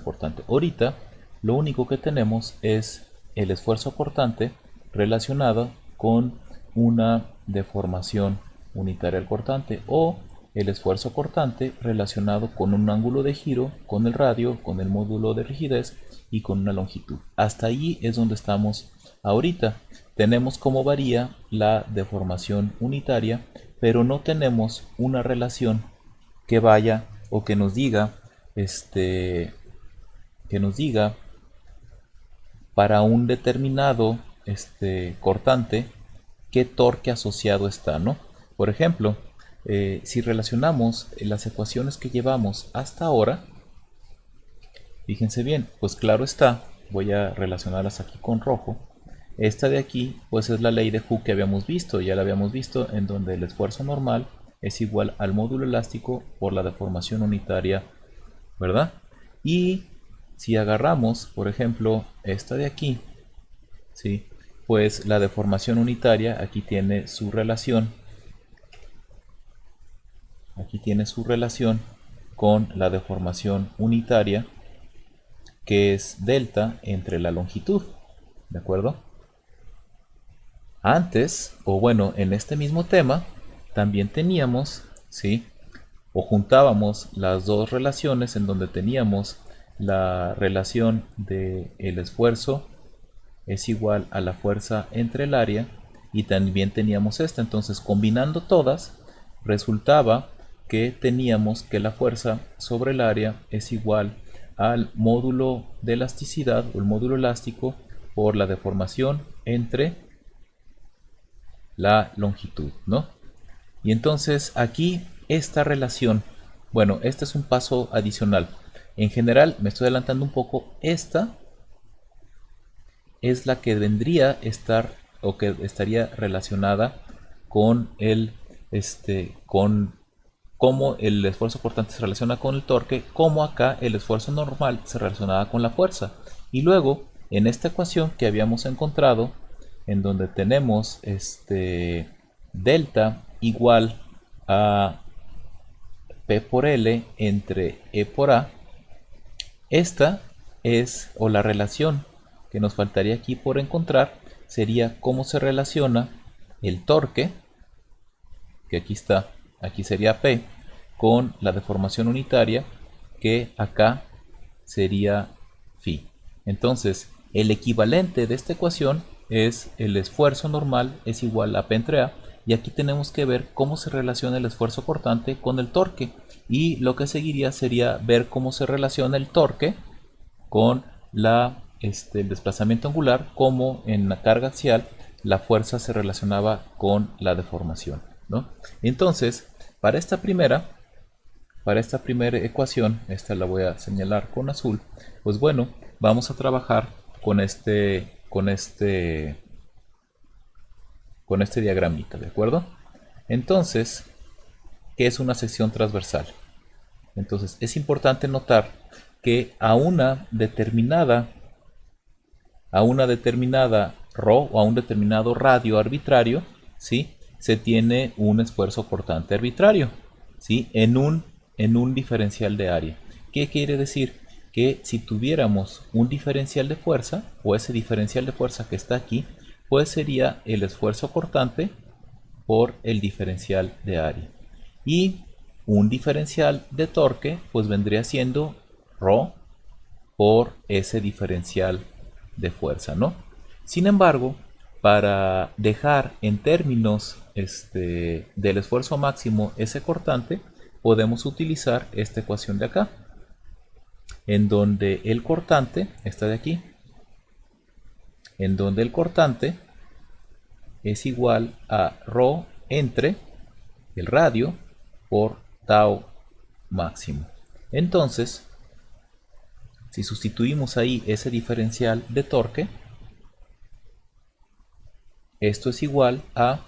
cortante? Ahorita lo único que tenemos es el esfuerzo cortante relacionado con una deformación unitaria al cortante, o el esfuerzo cortante relacionado con un ángulo de giro, con el radio, con el módulo de rigidez y con una longitud. Hasta ahí es donde estamos ahorita. Tenemos cómo varía la deformación unitaria, pero no tenemos una relación que vaya o que nos diga para un determinado cortante qué torque asociado está, ¿no? Por ejemplo, si relacionamos las ecuaciones que llevamos hasta ahora, fíjense bien, pues claro está, voy a relacionarlas aquí con rojo. Esta de aquí, pues es la ley de Hooke que habíamos visto, ya la habíamos visto, en donde el esfuerzo normal es igual al módulo elástico por la deformación unitaria, ¿verdad? Y si agarramos, por ejemplo, esta de aquí, ¿sí? Pues la deformación unitaria aquí tiene su relación. Aquí tiene su relación con la deformación unitaria, que es delta entre la longitud, ¿de acuerdo? Antes, o bueno, en este mismo tema, también teníamos, ¿sí? O juntábamos las dos relaciones en donde teníamos la relación de el esfuerzo es igual a la fuerza entre el área, y también teníamos esta. Entonces, combinando todas, resultaba que teníamos que la fuerza sobre el área es igual al módulo de elasticidad o el módulo elástico por la deformación entre la longitud, ¿no? Y entonces aquí esta relación, bueno, este es un paso adicional. En general, me estoy adelantando un poco, esta es la que vendría a estar o que estaría relacionada con con cómo el esfuerzo cortante se relaciona con el torque, como acá el esfuerzo normal se relacionaba con la fuerza. Y luego, en esta ecuación que habíamos encontrado, en donde tenemos delta igual a P por L entre E por A, esta es, o la relación que nos faltaría aquí por encontrar, sería cómo se relaciona el torque, que aquí está, aquí sería P, con la deformación unitaria, que acá sería phi. Entonces, el equivalente de esta ecuación es el esfuerzo normal es igual a P entre A, y aquí tenemos que ver cómo se relaciona el esfuerzo cortante con el torque, y lo que seguiría sería ver cómo se relaciona el torque con el desplazamiento angular, como en la carga axial la fuerza se relacionaba con la deformación, ¿no? Entonces, para esta primera ecuación, esta la voy a señalar con azul, pues bueno, vamos a trabajar con este diagramita, ¿de acuerdo? Entonces, ¿qué es una sección transversal? Entonces, es importante notar que a una determinada ρ o a un determinado radio arbitrario, ¿sí? Se tiene un esfuerzo cortante arbitrario, ¿sí? En un diferencial de área. ¿Qué quiere decir? Que si tuviéramos un diferencial de fuerza, o ese diferencial de fuerza que está aquí, pues sería el esfuerzo cortante por el diferencial de área. Y un diferencial de torque, pues vendría siendo ρ por ese diferencial de fuerza, ¿no? Sin embargo, para dejar en términos del esfuerzo máximo ese cortante, podemos utilizar esta ecuación de acá, en donde el cortante, esta de aquí, en donde el cortante es igual a ρ entre el radio por tau máximo. Entonces, si sustituimos ahí ese diferencial de torque, esto es igual a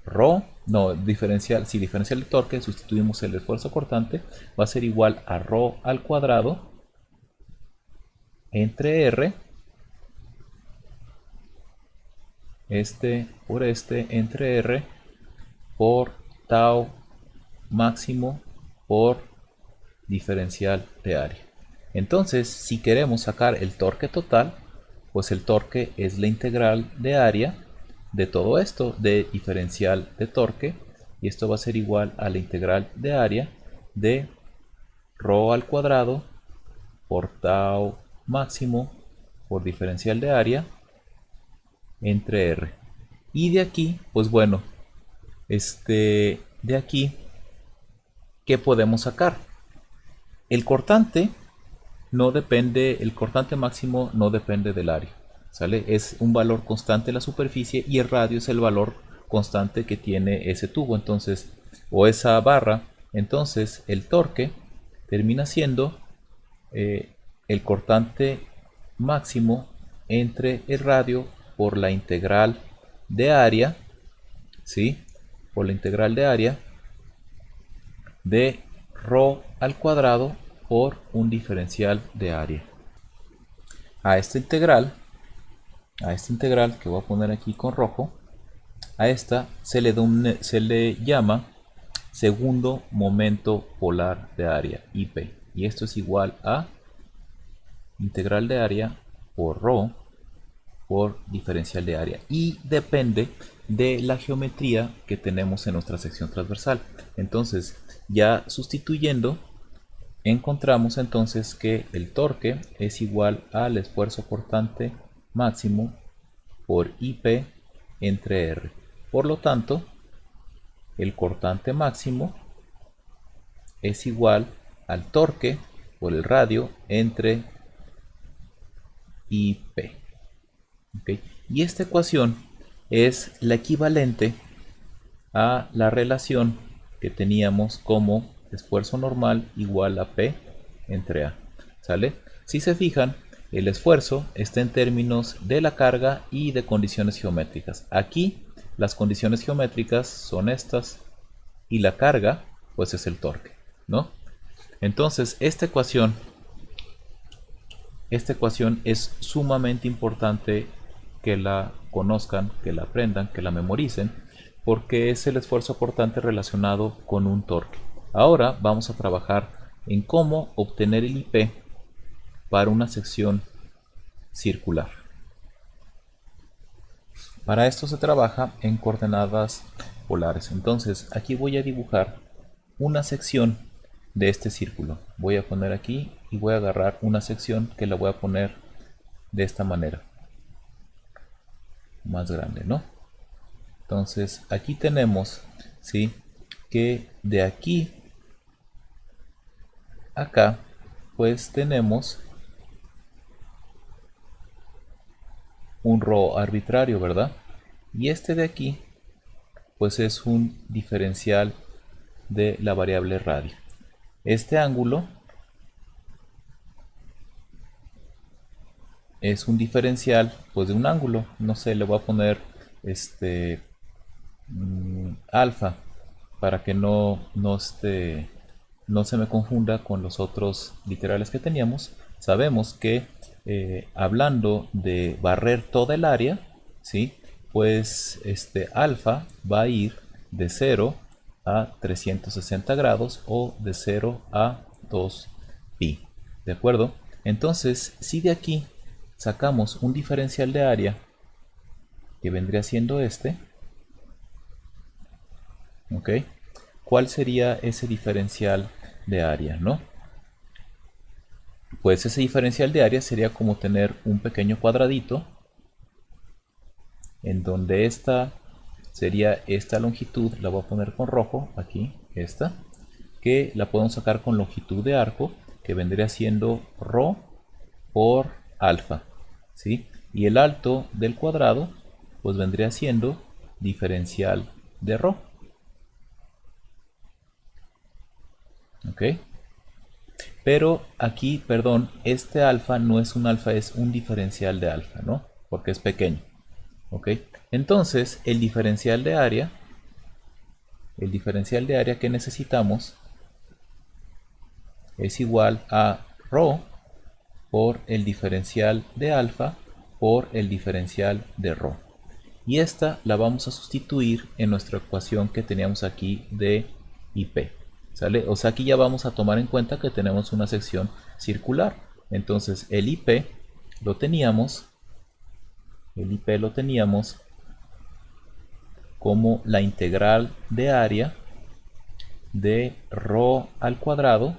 ρ no, diferencial, si diferencial de torque, sustituimos el esfuerzo cortante, va a ser igual a ρ al cuadrado entre R, este por este entre R, por tau máximo por diferencial de área. Entonces, si queremos sacar el torque total, pues el torque es la integral de área de todo esto, de diferencial de torque, y esto va a ser igual a la integral de área de ρ al cuadrado por tau máximo por diferencial de área entre R. Y de aquí, pues bueno, de aquí, ¿qué podemos sacar? El cortante no depende, el cortante máximo no depende del área, ¿sale? Es un valor constante en la superficie y el radio es el valor constante que tiene ese tubo, entonces, o esa barra. Entonces, el torque termina siendo el cortante máximo entre el radio por la integral de área, ¿sí? Por la integral de área de ρ al cuadrado por un diferencial de área. A esta integral que voy a poner aquí con rojo, a esta se le llama segundo momento polar de área, IP, y esto es igual a integral de área por ρ por diferencial de área, y depende de la geometría que tenemos en nuestra sección transversal. Entonces, ya sustituyendo, encontramos entonces que el torque es igual al esfuerzo cortante máximo por IP entre R. Por lo tanto, el cortante máximo es igual al torque por el radio entre IP. ¿Okay? Y esta ecuación es la equivalente a la relación que teníamos como esfuerzo normal igual a P entre A. ¿Sale? Si se fijan, el esfuerzo está en términos de la carga y de condiciones geométricas. Aquí las condiciones geométricas son estas y la carga pues es el torque, ¿no? Entonces esta ecuación es sumamente importante que la conozcan, que la aprendan, que la memoricen, porque es el esfuerzo cortante relacionado con un torque. Ahora vamos a trabajar en cómo obtener el IP para una sección circular. Para esto se trabaja en coordenadas polares. Entonces aquí voy a dibujar una sección de este círculo. Voy a poner aquí y voy a agarrar una sección que la voy a poner de esta manera, más grande, ¿no? Entonces aquí tenemos, ¿sí?, que de aquí a acá pues tenemos un ρ arbitrario, ¿verdad? Y este de aquí pues es un diferencial de la variable radio. Este ángulo es un diferencial pues de un ángulo, no sé, le voy a poner alfa para que no se me confunda con los otros literales que teníamos. Sabemos que hablando de barrer toda el área, ¿sí?, pues alfa va a ir de 0 a 360 grados o de 0 a 2 pi. ¿De acuerdo? Entonces, si de aquí sacamos un diferencial de área que vendría siendo ¿ok? ¿Cuál sería ese diferencial de área, no? Pues ese diferencial de área sería como tener un pequeño cuadradito en donde esta sería esta longitud, la voy a poner con rojo aquí, esta, que la podemos sacar con longitud de arco, que vendría siendo ρ por alfa, ¿sí? Y el alto del cuadrado pues vendría siendo diferencial de ρ. ¿Ok? Pero aquí, perdón, este alfa no es un alfa, es un diferencial de alfa, ¿no? Porque es pequeño. ¿Ok? Entonces, el diferencial de área el diferencial de área que necesitamos es igual a ρ por el diferencial de alfa por el diferencial de ρ. Y esta la vamos a sustituir en nuestra ecuación que teníamos aquí de IP. ¿Sale? O sea, aquí ya vamos a tomar en cuenta que tenemos una sección circular. Entonces el IP lo teníamos como la integral de área de ρ al cuadrado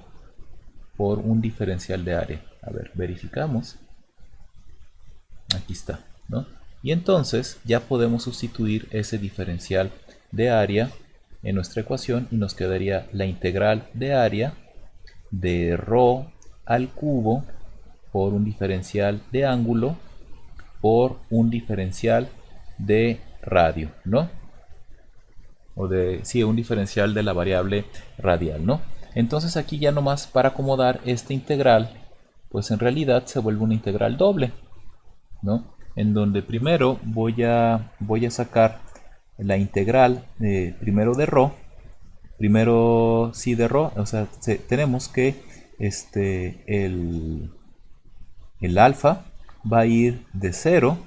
por un diferencial de área. A ver, verificamos. Aquí está, ¿no? Y entonces ya podemos sustituir ese diferencial de área en nuestra ecuación y nos quedaría la integral de área de ρ al cubo por un diferencial de ángulo por un diferencial de radio, ¿no? O de, sí, un diferencial de la variable radial, ¿no? Entonces aquí ya nomás para acomodar esta integral, pues en realidad se vuelve una integral doble, ¿no? En donde primero voy a sacar la integral primero de ρ, primero sí de ρ, o sea, tenemos que el alfa va a ir de 0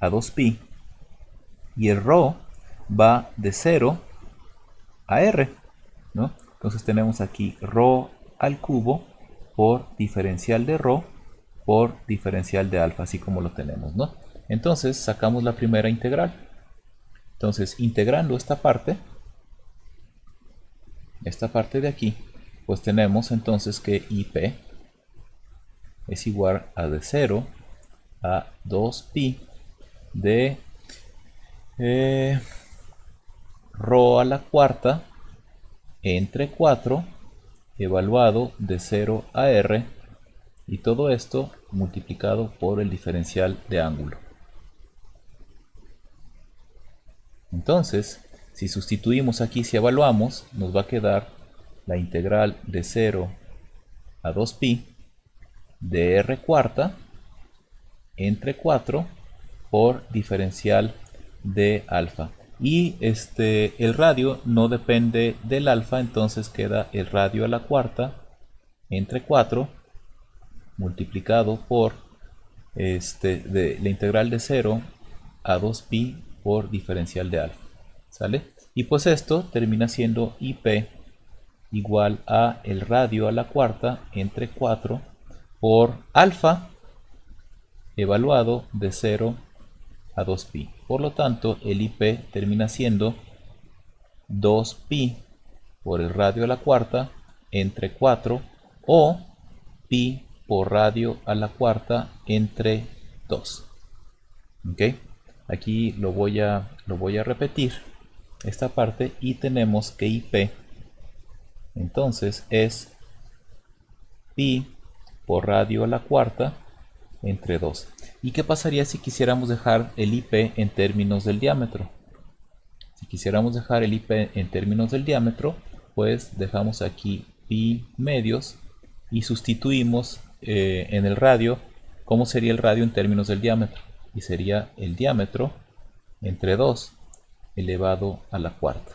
a 2pi y el ρ va de 0 a r, ¿no? Entonces tenemos aquí ρ al cubo por diferencial de ρ por diferencial de alfa, así como lo tenemos, ¿no? Entonces sacamos la primera integral. Entonces integrando esta parte de aquí, pues tenemos entonces que IP es igual a de 0 a 2pi de ρ a la cuarta entre 4 evaluado de 0 a r, y todo esto multiplicado por el diferencial de ángulo. Entonces, si sustituimos aquí, si evaluamos, nos va a quedar la integral de 0 a 2pi de r cuarta entre 4 por diferencial de alfa. Y el radio no depende del alfa, entonces queda el radio a la cuarta entre 4 multiplicado por la integral de 0 a 2pi por diferencial de alfa. ¿Sale? Y pues esto termina siendo IP igual a el radio a la cuarta entre 4 por alfa evaluado de 0 a 2pi. Por lo tanto, el IP termina siendo 2pi por el radio a la cuarta entre 4 o pi por radio a la cuarta entre 2. ¿Ok? Aquí lo voy a repetir esta parte y tenemos que IP entonces es pi por radio a la cuarta entre 2. ¿Y qué pasaría si quisiéramos dejar el IP en términos del diámetro? Si quisiéramos dejar el IP en términos del diámetro, pues dejamos aquí pi medios y sustituimos en el radio, ¿cómo sería el radio en términos del diámetro? Y sería el diámetro entre 2 elevado a la cuarta.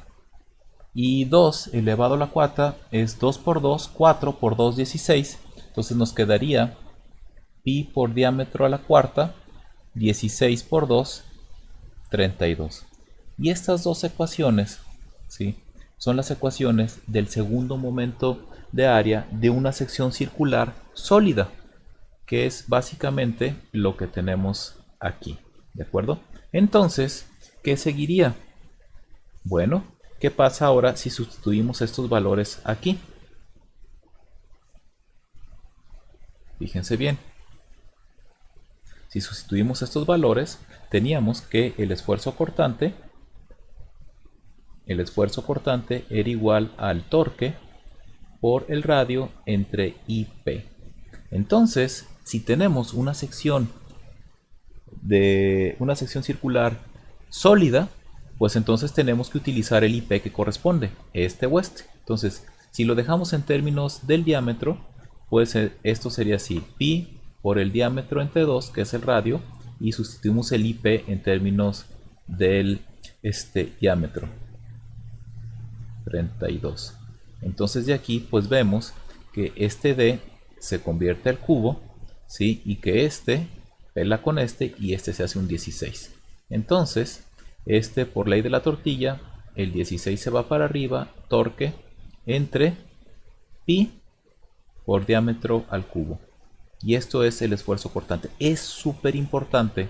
Y 2 elevado a la cuarta es 2 por 2, 4 por 2, 16. Entonces nos quedaría pi por diámetro a la cuarta, 16 por 2, 32. Y estas dos ecuaciones, ¿sí?, son las ecuaciones del segundo momento de área de una sección circular sólida, que es básicamente lo que tenemos aquí. ¿De acuerdo? Entonces, ¿qué seguiría? Bueno, ¿qué pasa ahora si sustituimos estos valores aquí? Fíjense bien. Si sustituimos estos valores, teníamos que el esfuerzo cortante era igual al torque por el radio entre IP. Entonces, si tenemos una sección circular sólida, pues entonces tenemos que utilizar el IP que corresponde, este o este. Entonces, si lo dejamos en términos del diámetro, pues esto sería así: pi por el diámetro entre 2, que es el radio, y sustituimos el IP en términos del diámetro. 32. Entonces de aquí pues vemos que este D se convierte al cubo, ¿sí? Y que este pela con este y este se hace un 16. Entonces, este por ley de la tortilla, el 16 se va para arriba, torque entre pi por diámetro al cubo. Y esto es el esfuerzo cortante. Es súper importante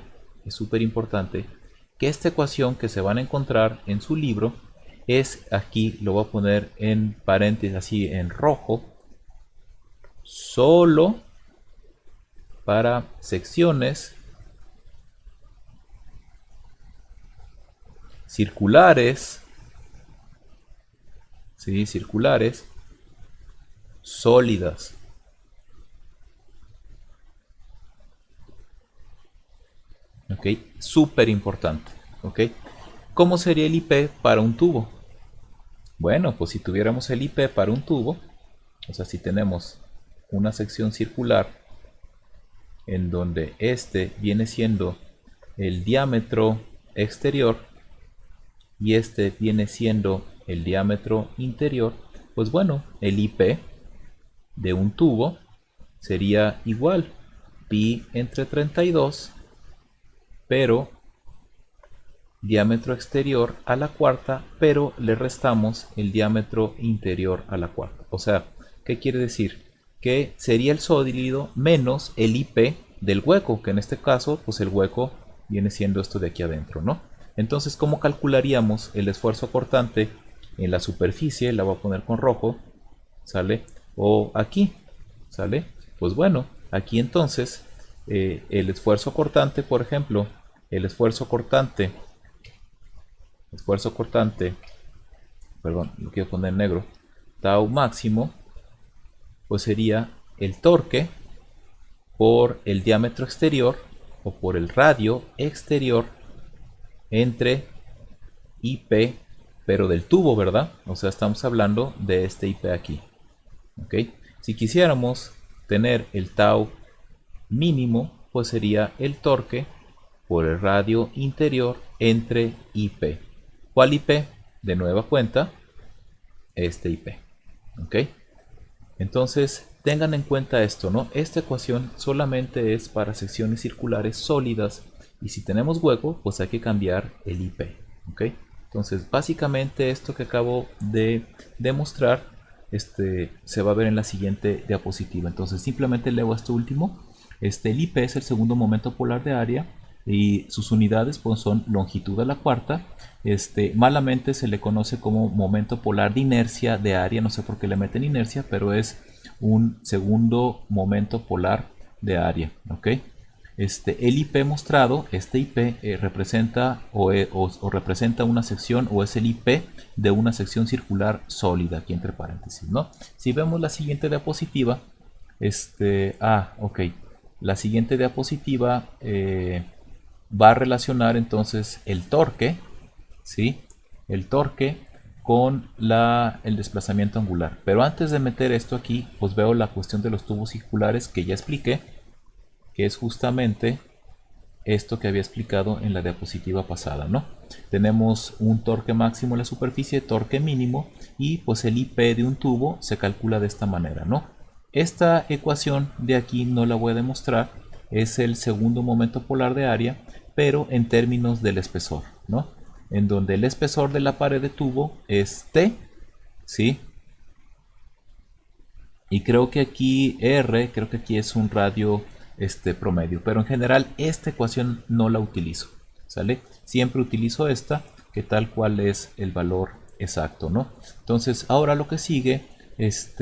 que esta ecuación que se van a encontrar en su libro es, aquí lo voy a poner en paréntesis así en rojo, solo para secciones circulares, ¿sí? Circulares sólidas. ¿Ok? Súper importante. ¿Ok? ¿Cómo sería el IP para un tubo? Bueno, pues si tuviéramos el IP para un tubo, o sea, si tenemos una sección circular en donde este viene siendo el diámetro exterior y este viene siendo el diámetro interior, pues bueno, el IP de un tubo sería igual pi entre 32, pero diámetro exterior a la cuarta, pero le restamos el diámetro interior a la cuarta. O sea, ¿qué quiere decir? Que sería el sólido menos el IP del hueco, que en este caso, pues el hueco viene siendo esto de aquí adentro, ¿no? Entonces, ¿cómo calcularíamos el esfuerzo cortante en la superficie? La voy a poner con rojo, ¿sale? O aquí, ¿sale? Pues bueno, aquí entonces, el esfuerzo cortante, por ejemplo, el esfuerzo cortante, perdón, lo quiero poner en negro, tau máximo, pues sería el torque por el diámetro exterior o por el radio exterior entre IP, pero del tubo, ¿verdad? O sea, estamos hablando de este IP aquí. ¿Ok? Si quisiéramos tener el tau mínimo, pues sería el torque por el radio interior entre IP. ¿Cuál IP? De nueva cuenta, este IP. ¿Ok? Entonces, tengan en cuenta esto, ¿no? Esta ecuación solamente es para secciones circulares sólidas y si tenemos hueco, pues hay que cambiar el IP. ¿Ok? Entonces, básicamente esto que acabo de demostrar se va a ver en la siguiente diapositiva. Entonces, simplemente leo esto último. El IP es el segundo momento polar de área y sus unidades pues, son longitud a la cuarta. Malamente se le conoce como momento polar de inercia de área, no sé por qué le meten inercia, pero es un segundo momento polar de área. ¿Ok? El IP mostrado, este IP representa o representa una sección o es el IP de una sección circular sólida, aquí entre paréntesis, ¿no? Si vemos la siguiente diapositiva, ok, la siguiente diapositiva va a relacionar entonces el torque, ¿sí? El torque con el desplazamiento angular. Pero antes de meter esto aquí, pues veo la cuestión de los tubos circulares que ya expliqué, que es justamente esto que había explicado en la diapositiva pasada, ¿no? Tenemos un torque máximo en la superficie, torque mínimo y pues el IP de un tubo se calcula de esta manera, ¿no? Esta ecuación de aquí no la voy a demostrar, es el segundo momento polar de área, pero en términos del espesor, ¿no? En donde el espesor de la pared de tubo es T, ¿sí? Y creo que aquí R, creo que aquí es un radio promedio, pero en general esta ecuación no la utilizo, ¿sale? Siempre utilizo esta, que tal cual es el valor exacto, ¿no? Entonces ahora lo que sigue, es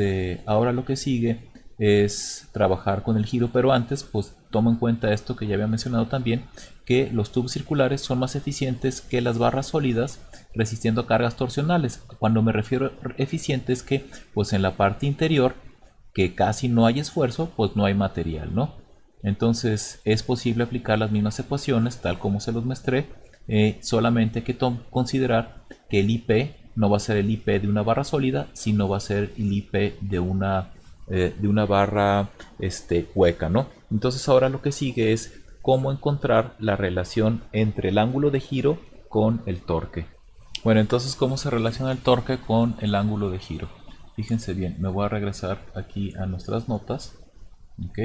trabajar con el giro, pero antes pues toma en cuenta esto que ya había mencionado también, que los tubos circulares son más eficientes que las barras sólidas resistiendo a cargas torsionales. Cuando me refiero a eficientes, que pues en la parte interior que casi no hay esfuerzo, pues no hay material, ¿no? Entonces es posible aplicar las mismas ecuaciones tal como se los mostré, solamente hay que considerar que el IP no va a ser el IP de una barra sólida, sino va a ser el IP de una barra hueca, ¿no? Entonces ahora lo que sigue es cómo encontrar la relación entre el ángulo de giro con el torque. Bueno, entonces, ¿cómo se relaciona el torque con el ángulo de giro? Fíjense bien, me voy a regresar aquí a nuestras notas. ¿Ok?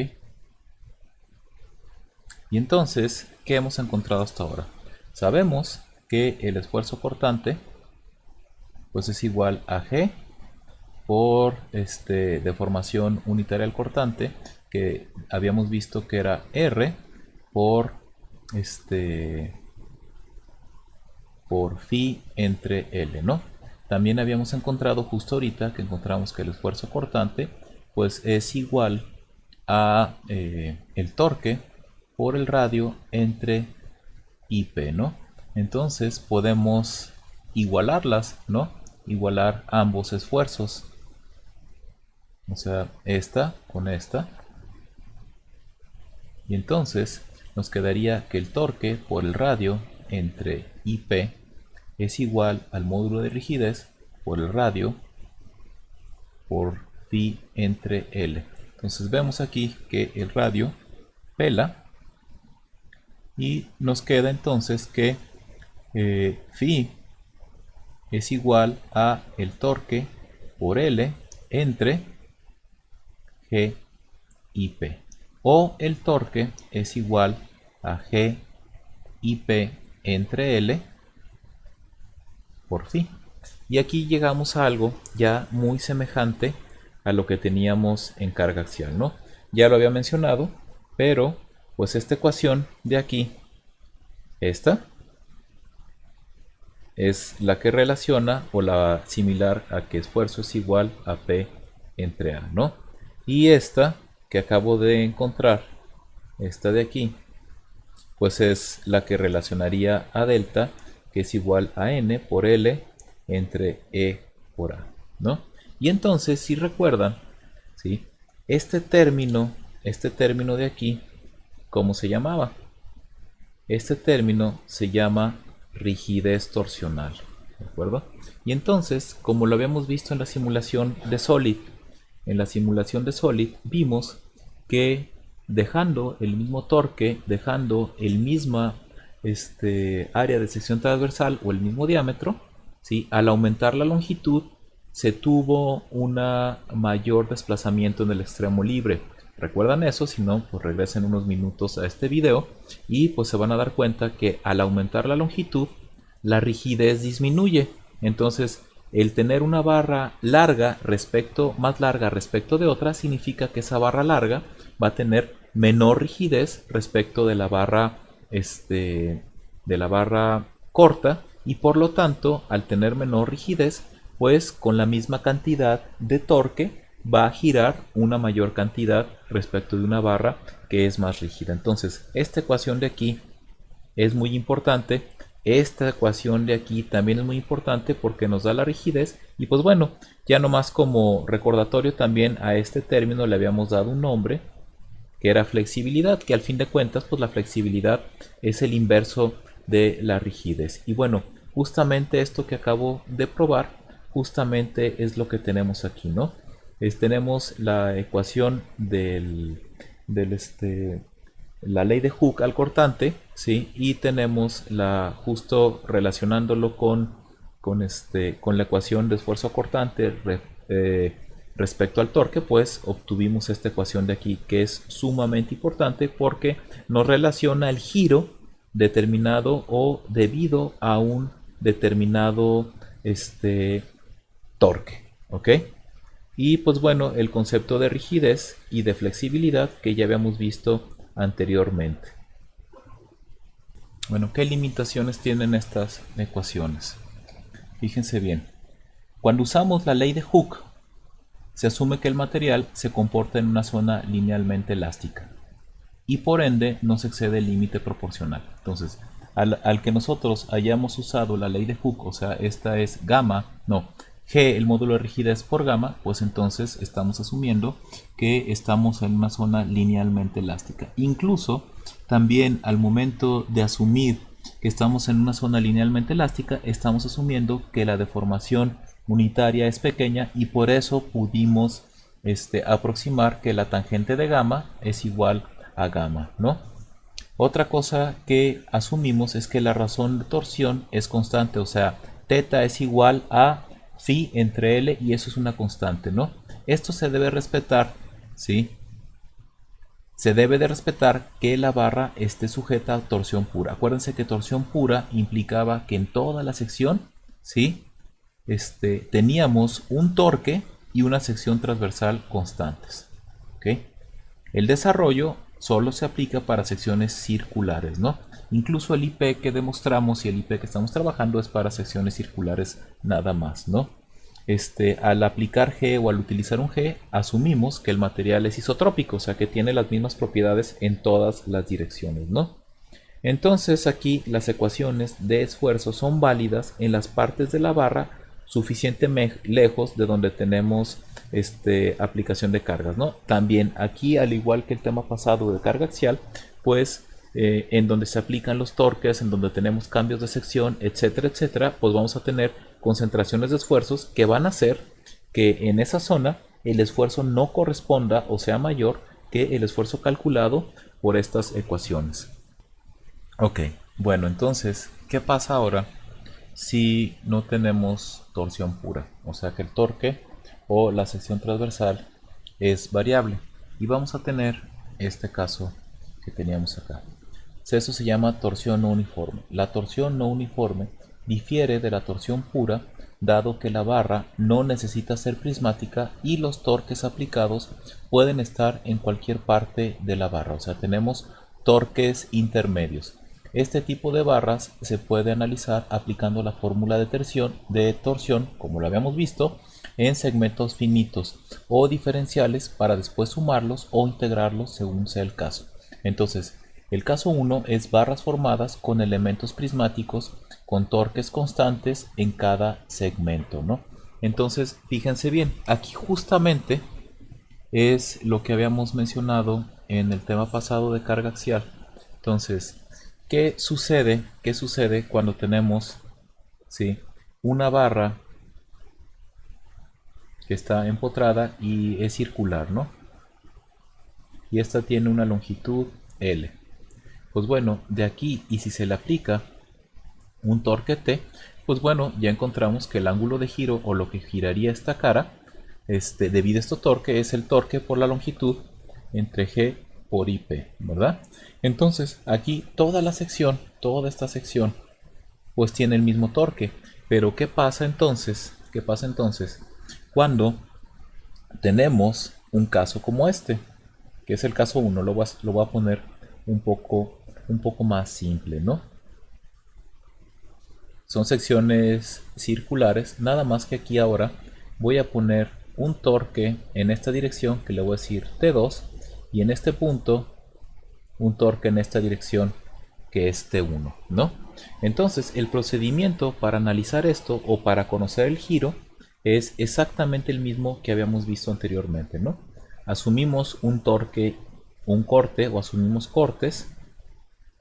Y entonces, ¿qué hemos encontrado hasta ahora? Sabemos que el esfuerzo cortante pues es igual a G por deformación unitaria al cortante, que habíamos visto que era R por por phi entre L, ¿no? También habíamos encontrado justo ahorita que encontramos que el esfuerzo cortante pues es igual a el torque por el radio entre IP, ¿no? Entonces podemos igualarlas, ¿no? Igualar ambos esfuerzos. O sea, esta con esta. Y entonces nos quedaría que el torque por el radio entre IP es igual al módulo de rigidez por el radio por phi entre L. Entonces vemos aquí que el radio pela y nos queda entonces que phi es igual a el torque por L entre G y P. O el torque es igual a G y P entre L por phi. Y aquí llegamos a algo ya muy semejante a lo que teníamos en carga axial, ¿no? Ya lo había mencionado, pero pues esta ecuación de aquí, esta, es la que relaciona o la similar a que esfuerzo es igual a P entre A, ¿no? Y esta que acabo de encontrar, esta de aquí, pues es la que relacionaría a delta, que es igual a N por L entre E por A, ¿no? Y entonces, si recuerdan, ¿sí? Este término de aquí, ¿cómo se llamaba? Este término se llama rigidez torsional, ¿de acuerdo? Y entonces, como lo habíamos visto en la simulación de Solid, vimos que dejando el mismo torque, dejando el misma área de sección transversal o el mismo diámetro, ¿sí? Al aumentar la longitud se tuvo un mayor desplazamiento en el extremo libre. ¿Recuerdan eso? Si no, pues regresen unos minutos a este video y pues se van a dar cuenta que al aumentar la longitud, la rigidez disminuye. Entonces, el tener una barra más larga respecto de otra, significa que esa barra larga va a tener menor rigidez respecto de la barra, corta, y por lo tanto, al tener menor rigidez, pues con la misma cantidad de torque va a girar una mayor cantidad respecto de una barra que es más rígida. Entonces, esta ecuación de aquí es muy importante. Esta ecuación de aquí también es muy importante porque nos da la rigidez. Y pues bueno, ya nomás como recordatorio, también a este término le habíamos dado un nombre que era flexibilidad, que al fin de cuentas pues la flexibilidad es el inverso de la rigidez. Y bueno, justamente esto que acabo de probar justamente es lo que tenemos aquí, ¿no? Tenemos la ecuación la ley de Hooke al cortante, ¿sí? Y tenemos justo relacionándolo con la ecuación de esfuerzo cortante respecto al torque, pues obtuvimos esta ecuación de aquí, que es sumamente importante porque nos relaciona el giro determinado o debido a un determinado torque, ¿ok? Y pues bueno, el concepto de rigidez y de flexibilidad que ya habíamos visto anteriormente. Bueno, ¿qué limitaciones tienen estas ecuaciones? Fíjense bien. Cuando usamos la ley de Hooke, se asume que el material se comporta en una zona linealmente elástica y por ende no se excede el límite proporcional. Entonces, al que nosotros hayamos usado la ley de Hooke, o sea, esta es G, el módulo de rigidez por gamma, pues entonces estamos asumiendo que estamos en una zona linealmente elástica. Incluso también al momento de asumir que estamos en una zona linealmente elástica, estamos asumiendo que la deformación unitaria es pequeña y por eso pudimos aproximar que la tangente de gamma es igual a gamma, ¿no? Otra cosa que asumimos es que la razón de torsión es constante, o sea, teta es igual a phi entre L y eso es una constante, ¿no? Esto se debe respetar, ¿sí? Se debe de respetar que la barra esté sujeta a torsión pura. Acuérdense que torsión pura implicaba que en toda la sección, ¿sí? Teníamos un torque y una sección transversal constantes, ¿ok? El desarrollo solo se aplica para secciones circulares, ¿no? Incluso el IP que demostramos y el IP que estamos trabajando es para secciones circulares nada más, ¿no? Al aplicar G o al utilizar un G, asumimos que el material es isotrópico, o sea que tiene las mismas propiedades en todas las direcciones, ¿no? Entonces aquí las ecuaciones de esfuerzo son válidas en las partes de la barra suficientemente lejos de donde tenemos aplicación de cargas, ¿no? También aquí, al igual que el tema pasado de carga axial, pues en donde se aplican los torques, en donde tenemos cambios de sección, etcétera, etcétera, pues vamos a tener concentraciones de esfuerzos que van a hacer que en esa zona el esfuerzo no corresponda o sea mayor que el esfuerzo calculado por estas ecuaciones. Ok, bueno, entonces, ¿qué pasa ahora si no tenemos torsión pura? O sea que el torque o la sección transversal es variable. Y vamos a tener este caso que teníamos acá. Eso se llama torsión no uniforme. La torsión no uniforme difiere de la torsión pura dado que la barra no necesita ser prismática y los torques aplicados pueden estar en cualquier parte de la barra. O sea, tenemos torques intermedios. Este tipo de barras se puede analizar aplicando la fórmula de torsión, como lo habíamos visto, en segmentos finitos o diferenciales para después sumarlos o integrarlos según sea el caso. Entonces, el caso 1 es barras formadas con elementos prismáticos con torques constantes en cada segmento, ¿no? Entonces, fíjense bien, aquí justamente es lo que habíamos mencionado en el tema pasado de carga axial. Entonces, ¿qué sucede? ¿Qué sucede cuando tenemos, ¿sí?, una barra que está empotrada y es circular, ¿no? Y esta tiene una longitud L. Pues bueno, de aquí, y si se le aplica un torque T, pues bueno, ya encontramos que el ángulo de giro o lo que giraría esta cara, debido a este torque, es el torque por la longitud entre G por IP, ¿verdad? Entonces, aquí toda esta sección, pues tiene el mismo torque. Pero ¿qué pasa entonces? ¿Qué pasa entonces cuando tenemos un caso como este? Que es el caso 1, lo voy a poner un poco más simple, ¿no? Son secciones circulares, nada más que aquí ahora voy a poner un torque en esta dirección que le voy a decir T2 y en este punto un torque en esta dirección que es T1, ¿no? Entonces el procedimiento para analizar esto o para conocer el giro es exactamente el mismo que habíamos visto anteriormente, ¿no? Asumimos un torque, un corte o asumimos cortes,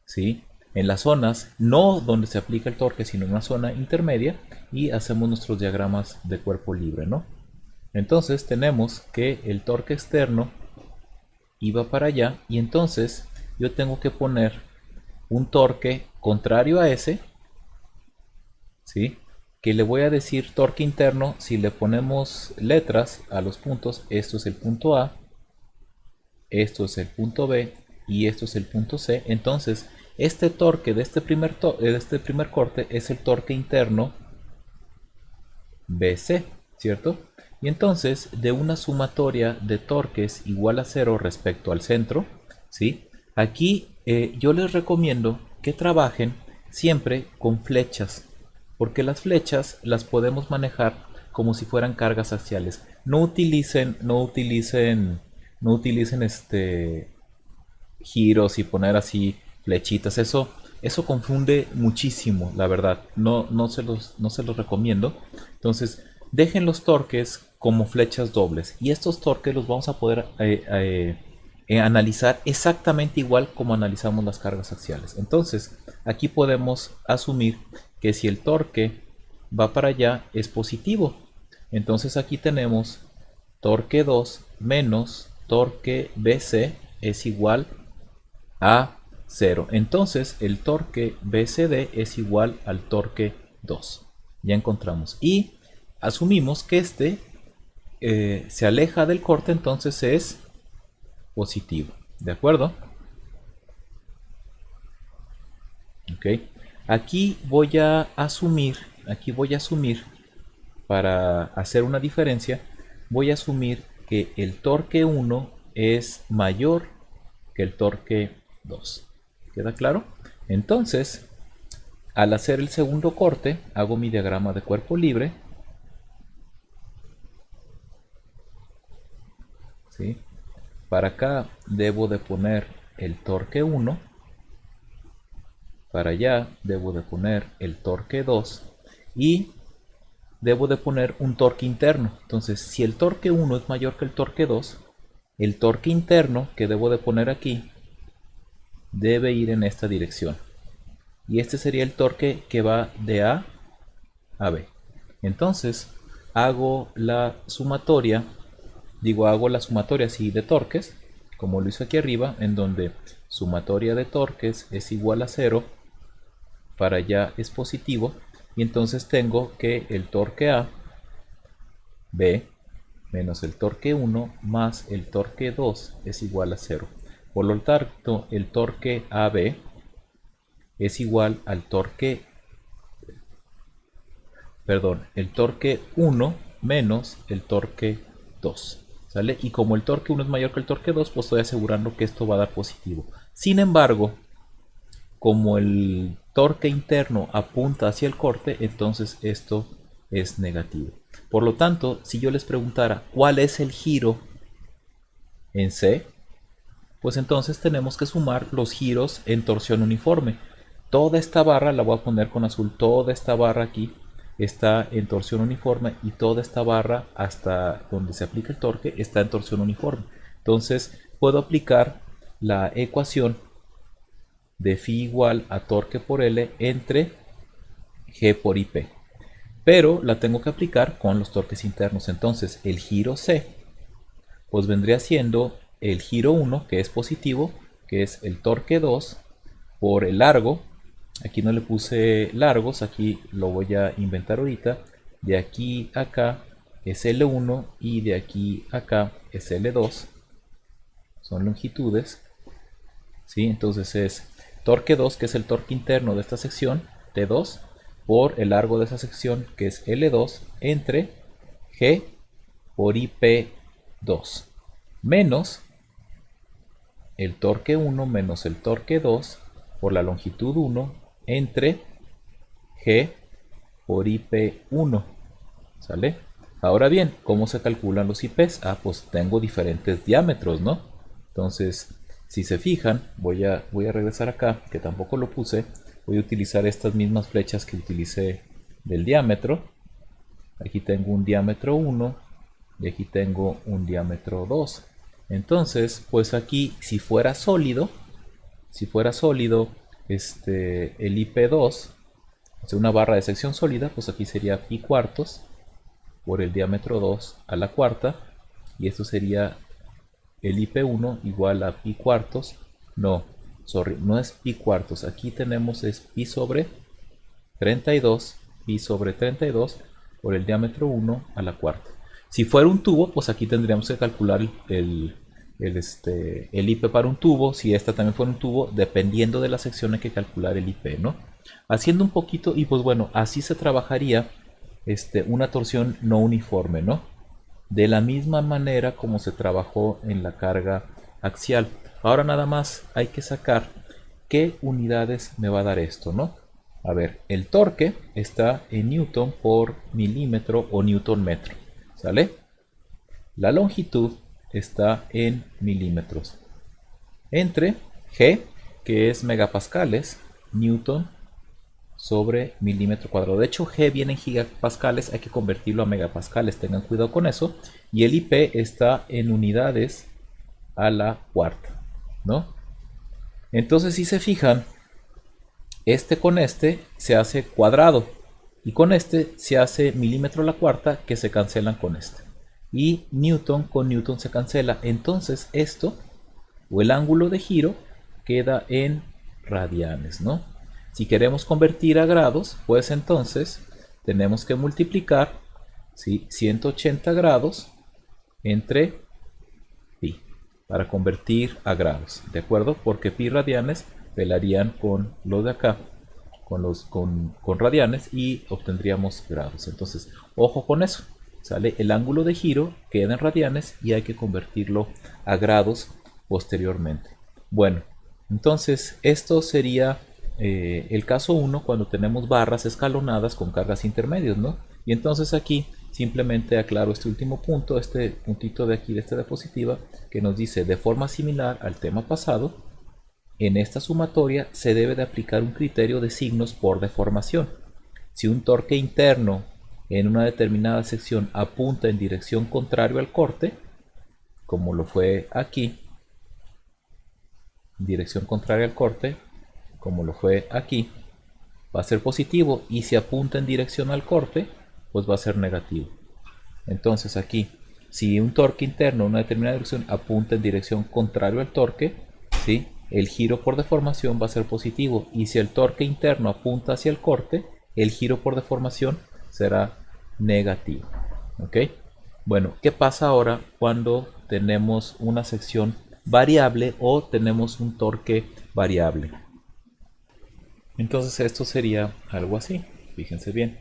¿sí?, en las zonas, no donde se aplica el torque, sino en una zona intermedia y hacemos nuestros diagramas de cuerpo libre, ¿no? Entonces tenemos que el torque externo iba para allá y entonces yo tengo que poner un torque contrario a ese, ¿sí?, que le voy a decir torque interno. Si le ponemos letras a los puntos, esto es el punto A, esto es el punto B y esto es el punto C. Entonces este torque de este primer corte es el torque interno BC, ¿cierto? Y entonces de una sumatoria de torques igual a 0 respecto al centro, ¿sí?, aquí yo les recomiendo que trabajen siempre con flechas, porque las flechas las podemos manejar como si fueran cargas axiales. No utilicen giros y poner así flechitas. Eso confunde muchísimo, la verdad. No se los recomiendo. Entonces, dejen los torques como flechas dobles. Y estos torques los vamos a poder analizar exactamente igual como analizamos las cargas axiales. Entonces, aquí podemos asumir que si el torque va para allá es positivo. Entonces aquí tenemos torque 2 menos torque BC es igual a 0. Entonces el torque BCD es igual al torque 2. Ya encontramos. Y asumimos que este se aleja del corte, entonces es positivo. ¿De acuerdo? Ok. Aquí voy a asumir, para hacer una diferencia, voy a asumir que el torque 1 es mayor que el torque 2. ¿Queda claro? Entonces, al hacer el segundo corte, hago mi diagrama de cuerpo libre. ¿Sí? Para acá debo de poner el torque 1. Para allá debo de poner el torque 2. Y debo de poner un torque interno. Entonces, si el torque 1 es mayor que el torque 2, el torque interno que debo de poner aquí debe ir en esta dirección. Y este sería el torque que va de A a B. Entonces, hago la sumatoria así de torques, como lo hice aquí arriba, en donde sumatoria de torques es igual a 0, para allá es positivo, y entonces tengo que el torque A, B, menos el torque 1 más el torque 2 es igual a 0. Por lo tanto, el torque AB es igual al torque, el torque 1 menos el torque 2. ¿Sale? Y como el torque 1 es mayor que el torque 2, pues estoy asegurando que esto va a dar positivo. Sin embargo, como el torque interno apunta hacia el corte, entonces esto es negativo. Por lo tanto, si yo les preguntara cuál es el giro en C, pues entonces tenemos que sumar los giros en torsión uniforme. Toda esta barra la voy a poner con azul, toda esta barra aquí está en torsión uniforme y toda esta barra hasta donde se aplica el torque está en torsión uniforme. Entonces puedo aplicar la ecuación de phi igual a torque por L entre G por IP. Pero la tengo que aplicar con los torques internos. Entonces el giro C pues vendría siendo el giro 1, que es positivo, que es el torque 2 por el largo. Aquí no le puse largos, aquí lo voy a inventar ahorita. De aquí a acá es L1 y de aquí a acá es L2. Son longitudes. ¿Sí? Entonces es torque 2, que es el torque interno de esta sección, T2, por el largo de esa sección, que es L2, entre G por IP2, menos el torque 1 menos el torque 2 por la longitud 1 entre G por IP1. ¿Sale? Ahora bien, ¿cómo se calculan los IPs? Ah, pues tengo diferentes diámetros, ¿no? Entonces, si se fijan, voy a regresar acá, que tampoco lo puse. Voy a utilizar estas mismas flechas que utilicé del diámetro. Aquí tengo un diámetro 1 y aquí tengo un diámetro 2. Entonces, pues aquí, si fuera sólido, el IP2, o sea, una barra de sección sólida, pues aquí sería pi cuartos por el diámetro 2 a la cuarta, y esto sería el IP1 igual a pi cuartos, no es pi cuartos, aquí tenemos es pi sobre 32, pi sobre 32 por el diámetro 1 a la cuarta. Si fuera un tubo, pues aquí tendríamos que calcular el IP para un tubo. Si esta también fuera un tubo, dependiendo de la sección hay que calcular el IP, ¿no? Haciendo un poquito, y pues bueno, así se trabajaría una torsión no uniforme, ¿no? De la misma manera como se trabajó en la carga axial. Ahora nada más hay que sacar qué unidades me va a dar esto, ¿no? A ver, el torque está en newton por milímetro o newton metro, ¿sale? La longitud está en milímetros. Entre G, que es megapascales, newton sobre milímetro cuadrado. De hecho, G viene en gigapascales, hay que convertirlo a megapascales, tengan cuidado con eso. Y el IP está en unidades a la cuarta, ¿no? Entonces, si se fijan, este con este se hace cuadrado y con este se hace milímetro a la cuarta, que se cancelan con este. Y newton con newton se cancela. Entonces esto, o el ángulo de giro, queda en radianes, ¿no? Si queremos convertir a grados, pues entonces tenemos que multiplicar, ¿sí?, 180 grados entre pi para convertir a grados, ¿de acuerdo? Porque pi radianes pelarían con lo de acá, con radianes, y obtendríamos grados. Entonces, ojo con eso, ¿sale? El ángulo de giro queda en radianes y hay que convertirlo a grados posteriormente. Bueno, entonces esto sería el caso 1 cuando tenemos barras escalonadas con cargas intermedias, ¿no? Y entonces aquí simplemente aclaro este último punto, este puntito de aquí de esta diapositiva, que nos dice: de forma similar al tema pasado, en esta sumatoria se debe de aplicar un criterio de signos por deformación. Si un torque interno en una determinada sección apunta en dirección contraria al corte, como lo fue aquí, dirección contraria al corte, como lo fue aquí, va a ser positivo, y si apunta en dirección al corte, pues va a ser negativo. Entonces aquí, si un torque interno en una determinada dirección apunta en dirección contraria al torque, ¿sí?, el giro por deformación va a ser positivo, y si el torque interno apunta hacia el corte, el giro por deformación será negativo. ¿Ok? Bueno, ¿qué pasa ahora cuando tenemos una sección variable o tenemos un torque variable? Entonces esto sería algo así, fíjense bien.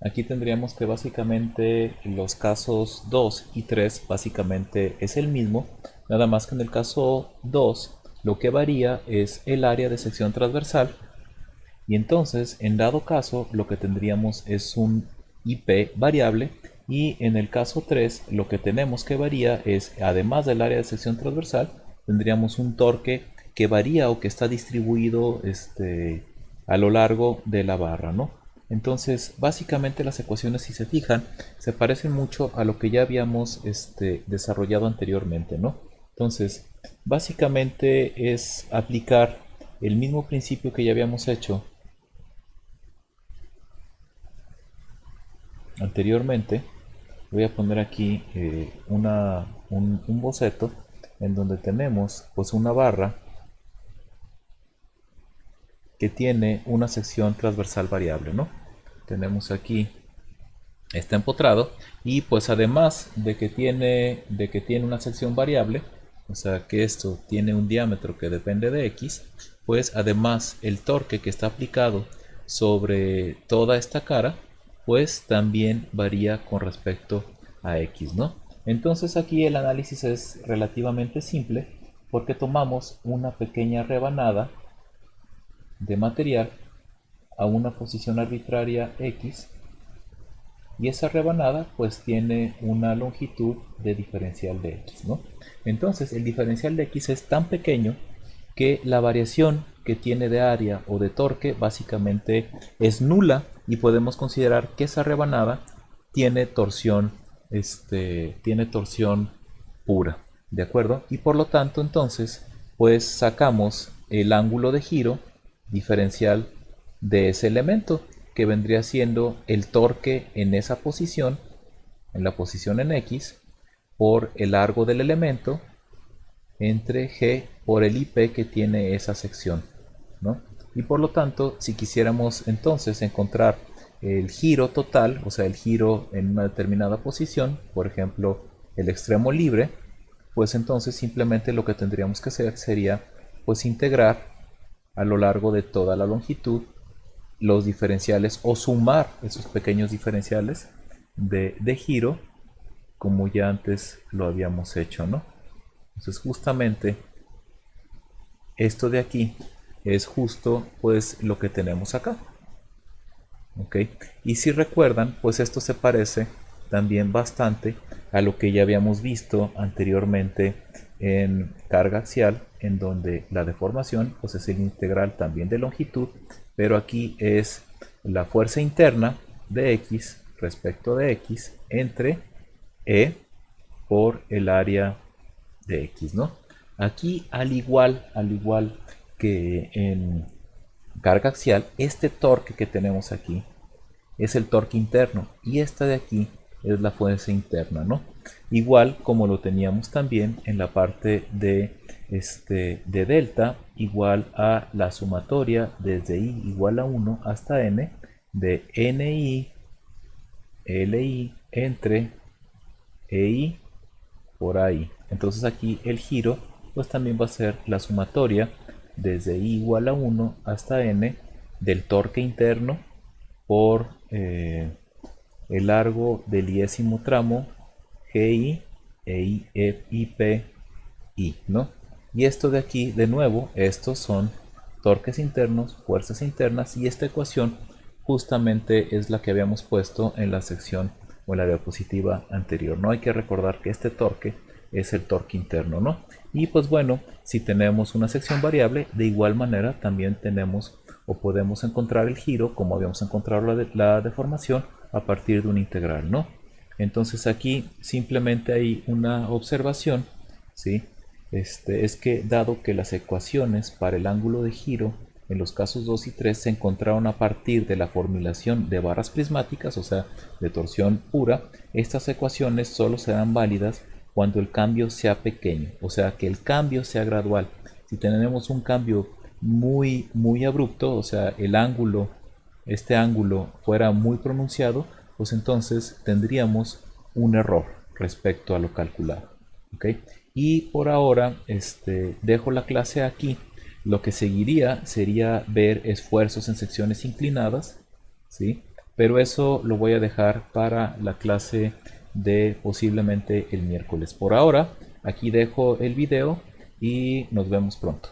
Aquí tendríamos que básicamente los casos 2 y 3 básicamente es el mismo, nada más que en el caso 2 lo que varía es el área de sección transversal, y entonces en dado caso lo que tendríamos es un IP variable, y en el caso 3 lo que tenemos que varía es, además del área de sección transversal, tendríamos un torque que varía o que está distribuido a lo largo de la barra, ¿no? Entonces, básicamente las ecuaciones, si se fijan, se parecen mucho a lo que ya habíamos desarrollado anteriormente, ¿no? Entonces, básicamente es aplicar el mismo principio que ya habíamos hecho anteriormente. Voy a poner aquí un boceto en donde tenemos pues una barra que tiene una sección transversal variable, ¿no? Tenemos aquí, está empotrado, y pues además de que tiene una sección variable, o sea que esto tiene un diámetro que depende de x, pues además el torque que está aplicado sobre toda esta cara pues también varía con respecto a x, ¿no? Entonces aquí el análisis es relativamente simple, porque tomamos una pequeña rebanada de material a una posición arbitraria x, y esa rebanada pues tiene una longitud de diferencial de x, ¿no? Entonces el diferencial de x es tan pequeño que la variación que tiene de área o de torque básicamente es nula, y podemos considerar que esa rebanada tiene torsión pura, ¿de acuerdo? Y por lo tanto entonces pues sacamos el ángulo de giro diferencial de ese elemento, que vendría siendo el torque en esa posición, en la posición en x, por el largo del elemento entre g por el IP que tiene esa sección, ¿no? Y por lo tanto, si quisiéramos entonces encontrar el giro total, o sea, el giro en una determinada posición, por ejemplo, el extremo libre, pues entonces simplemente lo que tendríamos que hacer sería pues integrar a lo largo de toda la longitud los diferenciales, o sumar esos pequeños diferenciales de giro, como ya antes lo habíamos hecho, ¿no? Entonces justamente esto de aquí es justo pues lo que tenemos acá. ¿Ok? Y si recuerdan, pues esto se parece también bastante a lo que ya habíamos visto anteriormente en carga axial, en donde la deformación pues es el integral también de longitud, pero aquí es la fuerza interna de x respecto de x entre E por el área de x, ¿no? Aquí al igual que en carga axial, este torque que tenemos aquí es el torque interno, y esta de aquí es la fuerza interna, ¿no? Igual como lo teníamos también en la parte de delta, igual a la sumatoria desde i igual a 1 hasta n de NI, LI entre EI por AI. Entonces aquí el giro pues también va a ser la sumatoria desde I igual a 1 hasta N del torque interno por el largo del iésimo tramo GI e IPI, ¿no? Y esto de aquí, de nuevo, estos son torques internos, fuerzas internas, y esta ecuación justamente es la que habíamos puesto en la sección o en la diapositiva anterior. No hay que recordar que este torque es el torque interno, ¿no? Y pues bueno, si tenemos una sección variable, de igual manera también tenemos o podemos encontrar el giro, como habíamos encontrado la deformación, a partir de una integral, ¿no? Entonces aquí simplemente hay una observación, ¿sí? Es que dado que las ecuaciones para el ángulo de giro en los casos 2 y 3 se encontraron a partir de la formulación de barras prismáticas, o sea, de torsión pura, estas ecuaciones solo serán válidas cuando el cambio sea pequeño, o sea, que el cambio sea gradual. Si tenemos un cambio muy abrupto, o sea, este ángulo fuera muy pronunciado, pues entonces tendríamos un error respecto a lo calculado. ¿Okay? Y por ahora dejo la clase aquí. Lo que seguiría sería ver esfuerzos en secciones inclinadas, ¿sí? Pero eso lo voy a dejar para la clase de posiblemente el miércoles. Por ahora, aquí dejo el video y nos vemos pronto.